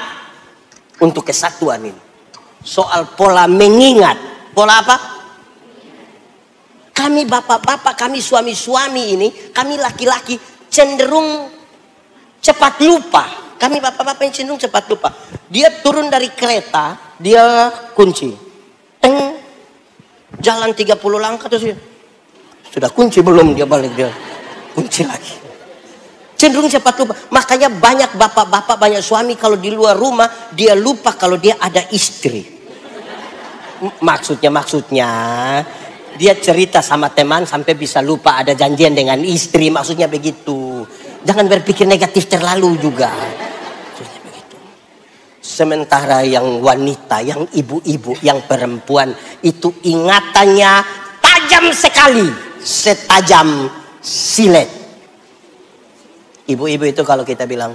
untuk kesatuan ini, soal pola mengingat. Pola apa? Kami bapak-bapak, kami suami-suami ini, kami laki-laki cenderung cepat lupa. Kami bapak-bapak yang cenderung cepat lupa. Dia turun dari kereta, dia kunci. Teng, jalan 30 langkah terus dia, sudah kunci belum, dia balik, dia kunci lagi. Cenderung cepat lupa. Makanya banyak bapak-bapak, banyak suami kalau di luar rumah dia lupa kalau dia ada istri. Maksudnya dia cerita sama teman sampai bisa lupa ada janjian dengan istri. Maksudnya begitu. Jangan berpikir negatif terlalu juga. Maksudnya begitu. Sementara yang wanita, yang ibu-ibu, yang perempuan itu ingatannya tajam sekali, setajam silet. Ibu-ibu itu kalau kita bilang,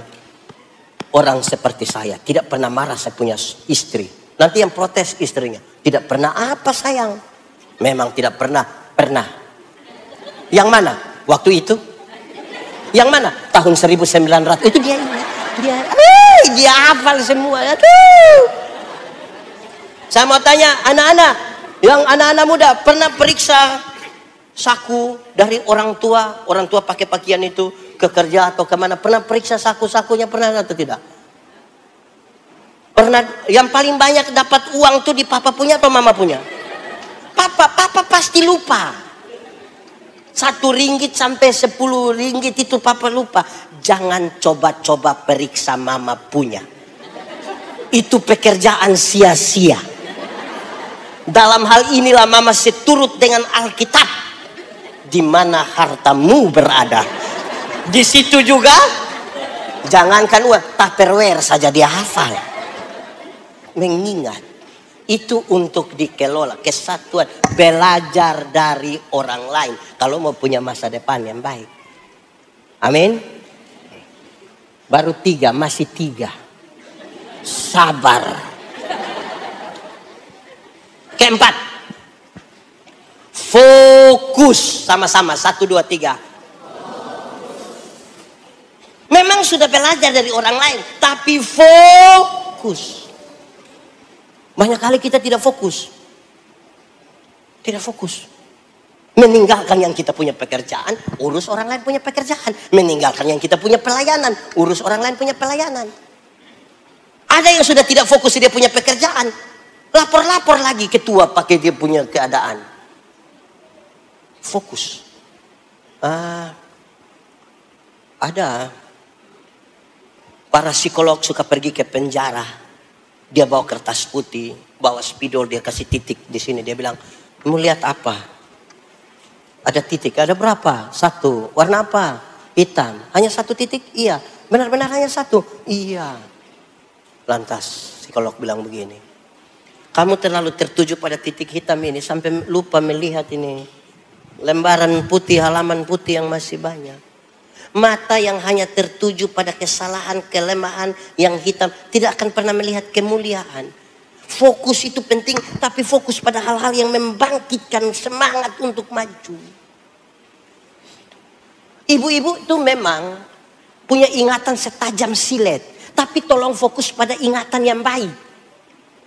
orang seperti saya tidak pernah marah saya punya istri. Nanti yang protes istrinya, tidak pernah apa sayang. Memang tidak pernah. Yang mana? Waktu itu? Yang mana? Tahun 1900. Itu dia hafal semua. Aduh. Saya mau tanya anak-anak, yang anak-anak muda pernah periksa saku dari orang tua pakai pakaian itu ke kerja atau kemana, pernah periksa saku-sakunya, pernah atau tidak? Pernah. Yang paling banyak dapat uang tuh di papa punya atau mama punya? Papa pasti lupa. 1 ringgit sampai 10 ringgit itu papa lupa. Jangan coba-coba periksa mama punya. Itu pekerjaan sia-sia. Dalam hal inilah mama seturut dengan Alkitab. Di mana hartamu berada, di situ juga. Jangankan uang, Tupperware saja dia hafal. Mengingat itu untuk dikelola kesatuan, belajar dari orang lain kalau mau punya masa depan yang baik. Amin. Baru 3, masih 3. Sabar. Keempat, fokus. Sama-sama, 1, 2, 3. Memang sudah belajar dari orang lain, tapi fokus. Banyak kali kita tidak fokus. Tidak fokus. Meninggalkan yang kita punya pekerjaan, urus orang lain punya pekerjaan. Meninggalkan yang kita punya pelayanan, urus orang lain punya pelayanan. Ada yang sudah tidak fokus dia punya pekerjaan. Lapor-lapor lagi ketua pakai dia punya keadaan. Fokus. Ada para psikolog suka pergi ke penjara. Dia bawa kertas putih, bawa spidol, dia kasih titik di sini. Dia bilang, mau lihat apa? Ada titik, ada berapa? 1. Warna apa? Hitam. Hanya 1 titik? Iya. Benar-benar hanya 1? Iya. Lantas psikolog bilang begini, kamu terlalu tertuju pada titik hitam ini sampai lupa melihat ini lembaran putih, halaman putih yang masih banyak. Mata yang hanya tertuju pada kesalahan, kelemahan yang hitam tidak akan pernah melihat kemuliaan. Fokus itu penting, tapi fokus pada hal-hal yang membangkitkan semangat untuk maju. Ibu-ibu itu memang punya ingatan setajam silet, tapi tolong fokus pada ingatan yang baik.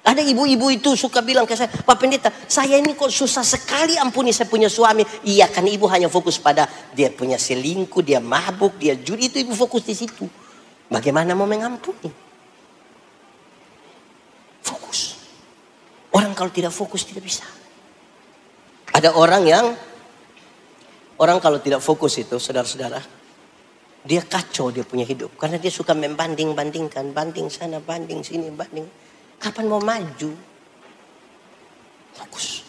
Ada ibu-ibu itu suka bilang ke saya, Pak Pendeta, saya ini kok susah sekali ampuni saya punya suami. Iya, kan ibu hanya fokus pada dia punya selingkuh, dia mabuk, dia judi, itu ibu fokus di situ. Bagaimana mau mengampuni? Fokus. Orang kalau tidak fokus tidak bisa. Ada orang kalau tidak fokus itu, saudara-saudara, dia kacau dia punya hidup. Karena dia suka membanding-bandingkan, banding sana, banding sini, banding. Kapan mau maju? Fokus.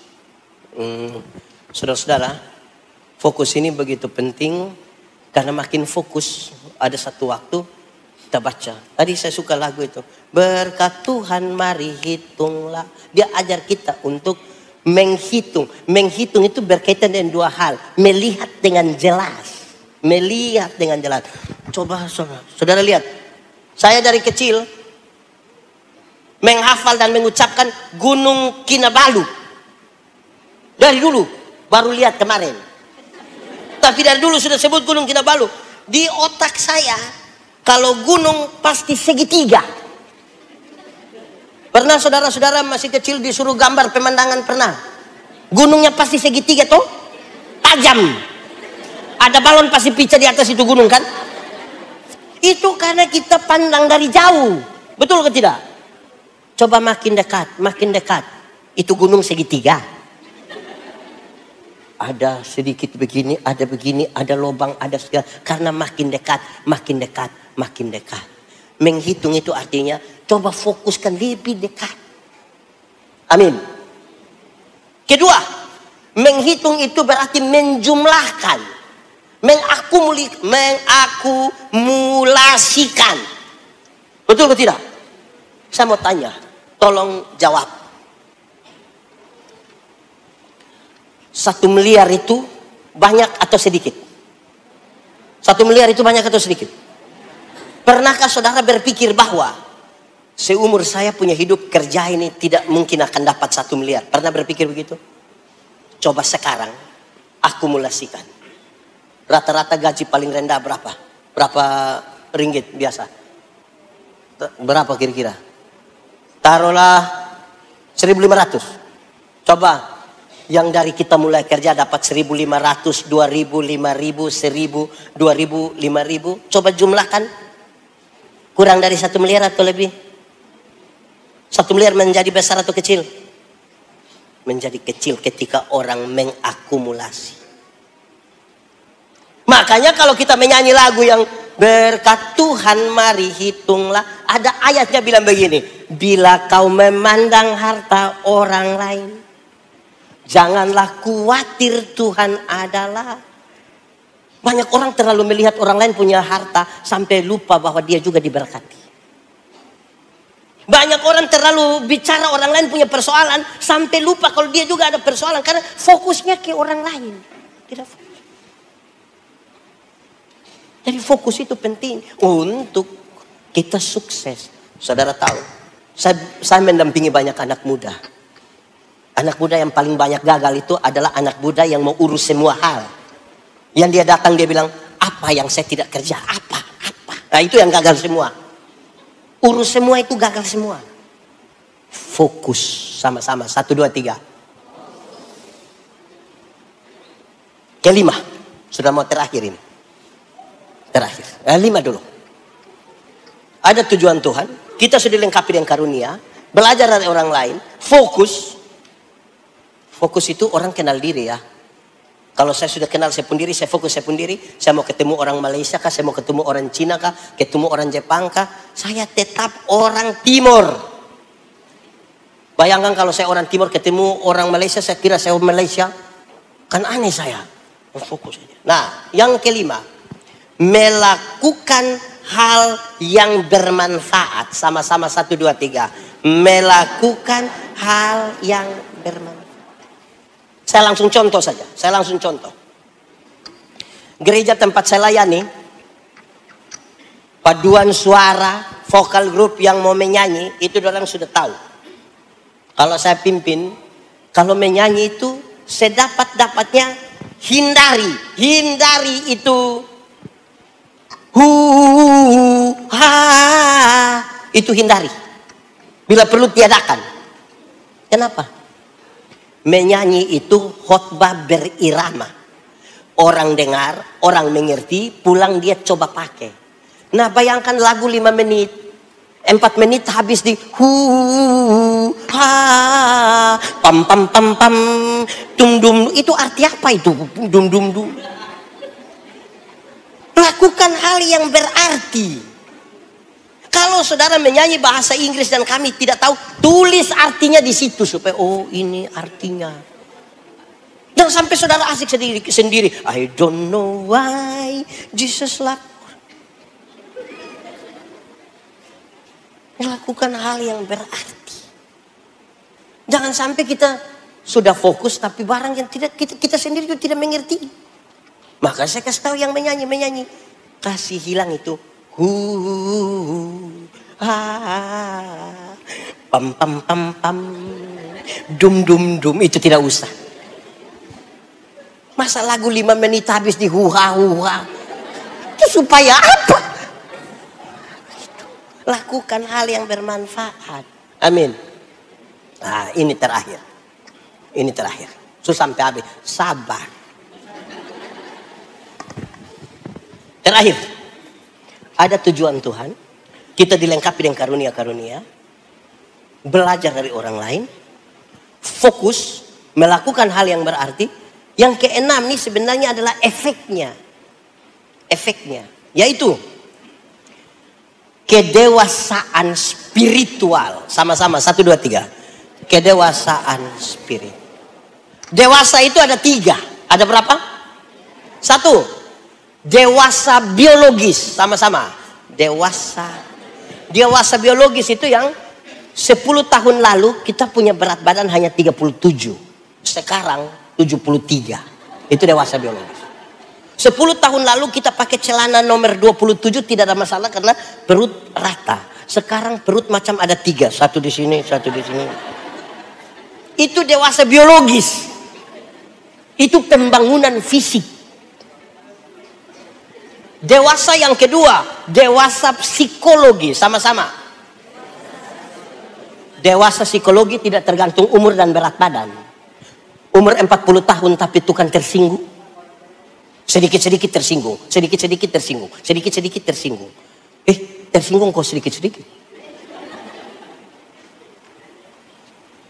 Saudara-saudara, fokus ini begitu penting. Karena makin fokus, ada satu waktu kita baca. Tadi saya suka lagu itu. Berkat Tuhan mari hitunglah. Dia ajar kita untuk menghitung. Menghitung itu berkaitan dengan 2 hal. Melihat dengan jelas. Melihat dengan jelas. Coba saudara lihat. Saya dari kecil menghafal dan mengucapkan Gunung Kinabalu. Dari dulu. Baru lihat kemarin. Tapi dari dulu sudah sebut Gunung Kinabalu. Di otak saya, kalau gunung pasti segitiga. Pernah saudara-saudara masih kecil disuruh gambar pemandangan, pernah? Gunungnya pasti segitiga toh? Tajam. Ada balon pasti pecah di atas itu gunung kan? Itu karena kita pandang dari jauh. Betul ke tidak? Coba makin dekat, makin dekat. Itu gunung segitiga. Ada sedikit begini, ada lubang, ada segala. Karena makin dekat, makin dekat, makin dekat. Menghitung itu artinya coba fokuskan lebih dekat. Amin. Kedua, menghitung itu berarti menjumlahkan, mengakumulasikan. Betul atau tidak? Saya mau tanya, tolong jawab. 1 miliar itu banyak atau sedikit? 1 miliar itu banyak atau sedikit? Pernahkah saudara berpikir bahwa seumur saya punya hidup kerja ini tidak mungkin akan dapat 1 miliar? Pernah berpikir begitu? Coba sekarang akumulasikan. Rata-rata gaji paling rendah berapa? Berapa ringgit biasa? Berapa kira-kira? Taruhlah 1.500. Coba yang dari kita mulai kerja dapat 1.500, 2.000, 5.000, 1.000, 2.000, 5.000. Coba jumlahkan. Kurang dari 1 miliar atau lebih? 1 miliar menjadi besar atau kecil? Menjadi kecil ketika orang mengakumulasi. Makanya kalau kita menyanyi lagu yang berkat Tuhan mari hitunglah. Ada ayatnya bilang begini. Bila kau memandang harta orang lain, janganlah khawatir, Tuhan adalah. Banyak orang terlalu melihat orang lain punya harta sampai lupa bahwa dia juga diberkati. Banyak orang terlalu bicara orang lain punya persoalan sampai lupa kalau dia juga ada persoalan karena fokusnya ke orang lain. Tidak fokus. Jadi fokus itu penting untuk kita sukses. Saudara tahu, saya mendampingi banyak anak muda. Anak muda yang paling banyak gagal itu adalah anak muda yang mau urus semua hal. Yang dia datang dia bilang, apa yang saya tidak kerja? Apa? Nah itu yang gagal semua. Urus semua itu gagal semua. Fokus sama-sama. 1, 2, 3. Kelima. Sudah mau terakhir ini. Terakhir. 5 dulu. Ada tujuan Tuhan. Kita sudah dilengkapi dengan karunia. Belajar dari orang lain. Fokus. Fokus itu orang kenal diri ya. Kalau saya sudah kenal saya sendiri, saya fokus saya sendiri. Saya mau ketemu orang Malaysia kah, saya mau ketemu orang Cina kah, ketemu orang Jepang kah. Saya tetap orang Timur. Bayangkan kalau saya orang Timur ketemu orang Malaysia, saya kira saya orang Malaysia. Kan aneh saya. Fokus saja. Nah, yang kelima. Melakukan hal yang bermanfaat. Sama-sama 1, 2, 3. Melakukan hal yang bermanfaat. Saya langsung contoh saja. Gereja tempat saya layani, paduan suara, vokal grup yang mau menyanyi, itu orang sudah tahu. Kalau saya pimpin, kalau menyanyi itu sedapat-dapatnya hindari itu itu hindari. Bila perlu tiadakan. Kenapa? Menyanyi itu khotbah berirama. Orang dengar, orang mengerti, pulang dia coba pakai. Nah bayangkan lagu 5 menit. 4 menit habis di pam pam pam pam dum dum. Itu arti apa itu? Dum dum dum. Lakukan hal yang berarti. Kalau saudara menyanyi bahasa Inggris dan kami tidak tahu, tulis artinya di situ supaya oh ini artinya. Jangan sampai saudara asik sendiri. I don't know why Jesus loved. Lakukan hal yang berarti. Jangan sampai kita sudah fokus tapi barang yang tidak kita sendiri juga tidak mengerti. Maka saya kasih tahu yang menyanyi. Kasih hilang itu. Pam pam pam pam dum dum dum itu tidak usah. Masa lagu 5 menit habis di huha itu supaya apa? Lakukan hal yang bermanfaat. Amin. Nah ini terakhir. Susah sampai habis. Sabar. Terakhir. Ada tujuan Tuhan. Kita dilengkapi dengan karunia-karunia. Belajar dari orang lain. Fokus. Melakukan hal yang berarti. Yang keenam ini sebenarnya adalah efeknya. Yaitu. Kedewasaan spiritual. Sama-sama. 1, 2, 3. Kedewasaan spirit. Dewasa itu ada 3. Ada berapa? 1. Dewasa biologis, sama-sama. Dewasa biologis itu yang 10 tahun lalu kita punya berat badan hanya 37. Sekarang 73. Itu dewasa biologis. 10 tahun lalu kita pakai celana nomor 27 tidak ada masalah karena perut rata. Sekarang perut macam ada 3. Satu di sini, satu di sini. Itu dewasa biologis. Itu pembangunan fisik. Dewasa yang kedua, dewasa psikologi, sama-sama. Dewasa psikologi tidak tergantung umur dan berat badan. Umur 40 tahun tapi tukang tersinggung. Sedikit-sedikit tersinggung. Tersinggung kok sedikit-sedikit.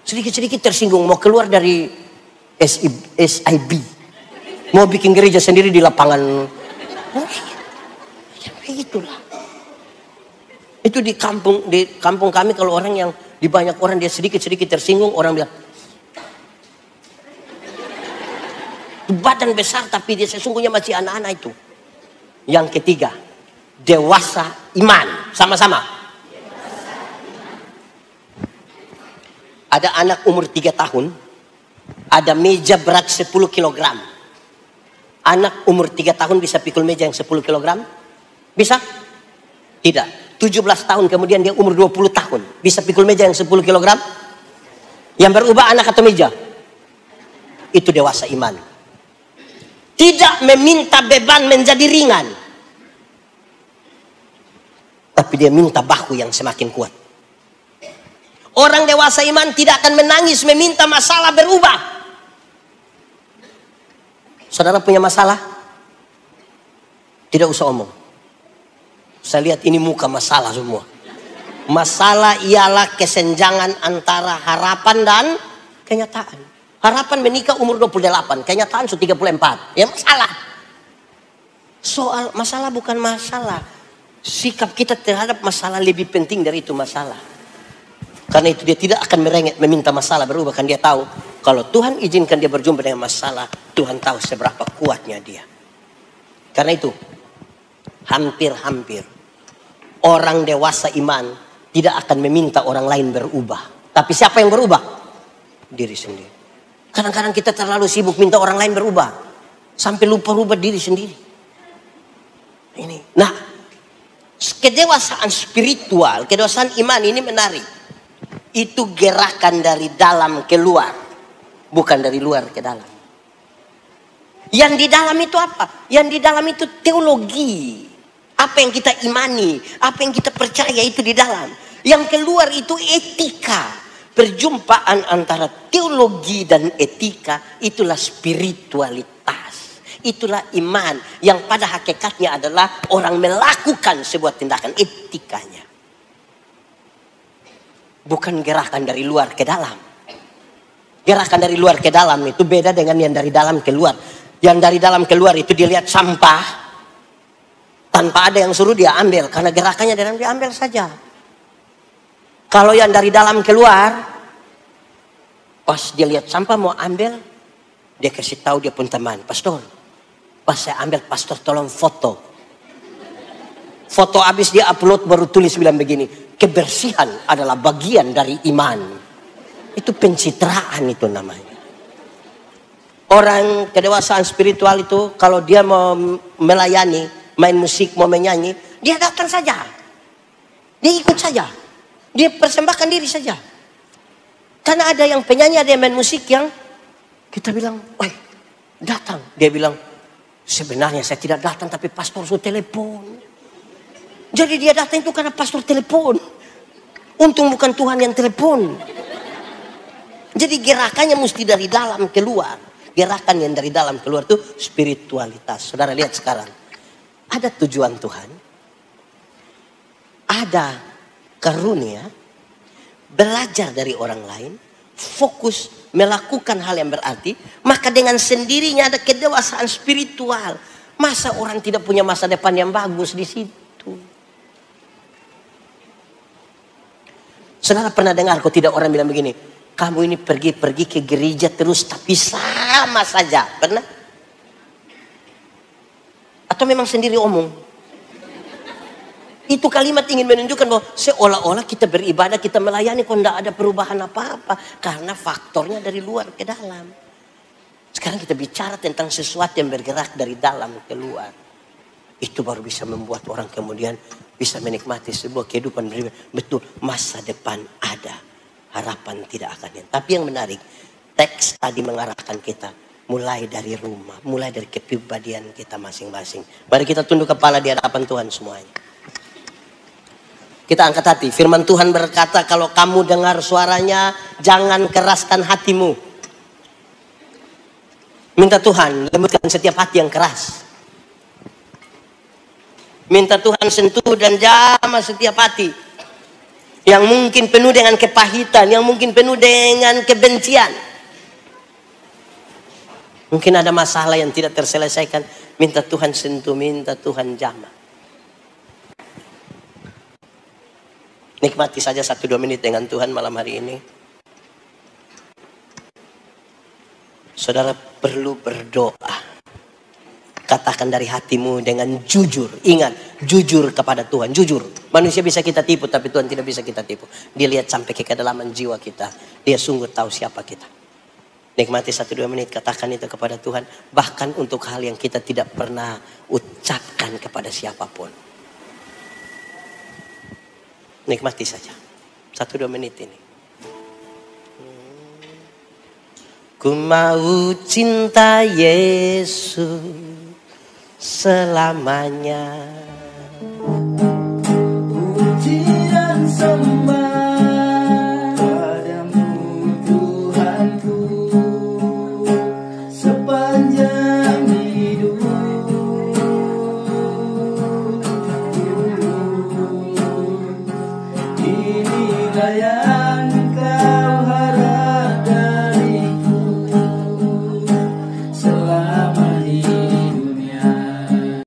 Sedikit-sedikit tersinggung, mau keluar dari SIB. Mau bikin gereja sendiri di lapangan. Itulah. Itu di kampung kami kalau orang yang di banyak orang dia sedikit tersinggung, orang bilang badan besar tapi dia sesungguhnya masih anak-anak itu. Yang ketiga, dewasa iman, sama-sama. Ada anak umur 3 tahun, ada meja berat 10 kilogram. Anak umur 3 tahun bisa pikul meja yang 10 kilogram? Bisa? Tidak. 17 tahun kemudian dia umur 20 tahun. Bisa pikul meja yang 10 kilogram. Yang berubah anak atau meja? Itu dewasa iman. Tidak meminta beban menjadi ringan. Tapi dia minta bahu yang semakin kuat. Orang dewasa iman tidak akan menangis meminta masalah berubah. Saudara punya masalah? Tidak usah omong. Saya lihat ini muka masalah semua. Masalah ialah kesenjangan antara harapan dan kenyataan. Harapan menikah umur 28, kenyataan sudah 34. Ya masalah. Soal masalah bukan masalah. Sikap kita terhadap masalah lebih penting dari itu masalah. Karena itu dia tidak akan merengek meminta masalah berubah. Kan dia tahu kalau Tuhan izinkan dia berjumpa dengan masalah, Tuhan tahu seberapa kuatnya dia. Karena itu hampir-hampir orang dewasa iman tidak akan meminta orang lain berubah. Tapi siapa yang berubah? Diri sendiri. Kadang-kadang kita terlalu sibuk minta orang lain berubah. Sampai lupa rubah diri sendiri. Ini. Nah, kedewasaan spiritual, kedewasaan iman ini menarik. Itu gerakan dari dalam keluar. Bukan dari luar ke dalam. Yang di dalam itu apa? Yang di dalam itu teologi. Apa yang kita imani, apa yang kita percaya itu di dalam. Yang keluar itu etika. Perjumpaan antara teologi dan etika itulah spiritualitas. Itulah iman yang pada hakikatnya adalah orang melakukan sebuah tindakan etikanya. Bukan gerakan dari luar ke dalam. Gerakan dari luar ke dalam itu beda dengan yang dari dalam keluar. Yang dari dalam keluar itu dilihat sampah. Tanpa ada yang suruh dia ambil. Karena gerakannya dalam dia ambil saja. Kalau yang dari dalam keluar. Pas dia lihat sampah mau ambil. Dia kasih tahu dia pun teman. Pastor. Pas saya ambil pastor tolong foto. Foto habis dia upload baru tulis bilang begini. Kebersihan adalah bagian dari iman. Itu pencitraan itu namanya. Orang kedewasaan spiritual itu kalau dia mau melayani, main musik, mau menyanyi, dia datang saja. Dia ikut saja. Dia persembahkan diri saja. Karena ada yang penyanyi, ada yang main musik yang kita bilang, "Woi, datang." Dia bilang, "Sebenarnya saya tidak datang tapi pastor suruh telepon." Jadi dia datang itu karena pastor telepon. Untung bukan Tuhan yang telepon. Jadi gerakannya mesti dari dalam keluar. Gerakan yang dari dalam keluar itu spiritualitas. Saudara lihat sekarang. Ada tujuan Tuhan. Ada karunia. Belajar dari orang lain. Fokus melakukan hal yang berarti. Maka dengan sendirinya ada kedewasaan spiritual. Masa orang tidak punya masa depan yang bagus di situ? Saudara pernah dengar kok tidak orang bilang begini, kamu ini pergi ke gereja terus tapi sama saja. Pernah? Atau memang sendiri omong? Itu kalimat ingin menunjukkan bahwa seolah-olah kita beribadah, kita melayani kok tidak ada perubahan apa-apa. Karena faktornya dari luar ke dalam. Sekarang kita bicara tentang sesuatu yang bergerak dari dalam ke luar. Itu baru bisa membuat orang kemudian bisa menikmati sebuah kehidupan beribadah. Betul, masa depan ada. Harapan tidak akan ada. Tapi yang menarik, teks tadi mengarahkan kita mulai dari rumah, mulai dari kepribadian kita masing-masing. Mari kita tunduk kepala di hadapan Tuhan semuanya. Kita angkat hati. Firman Tuhan berkata, kalau kamu dengar suaranya, jangan keraskan hatimu. Minta Tuhan lembutkan setiap hati yang keras. Minta Tuhan sentuh dan jamah setiap hati. Yang mungkin penuh dengan kepahitan. Yang mungkin penuh dengan kebencian. Mungkin ada masalah yang tidak terselesaikan. Minta Tuhan sentuh. Minta Tuhan jamah. Nikmati saja 1-2 menit dengan Tuhan malam hari ini. Saudara perlu berdoa. Katakan dari hatimu dengan jujur. Ingat, jujur kepada Tuhan. Jujur. Manusia bisa kita tipu, tapi Tuhan tidak bisa kita tipu. Dia lihat sampai ke kedalaman jiwa kita. Dia sungguh tahu siapa kita. Nikmati 1-2 menit, katakan itu kepada Tuhan. Bahkan untuk hal yang kita tidak pernah ucapkan kepada siapapun. Nikmati saja 1-2 menit ini. Ku mau cinta Yesus selamanya. Puji dan sembah padamu Tuhanku sepanjang hidup. Inilah yang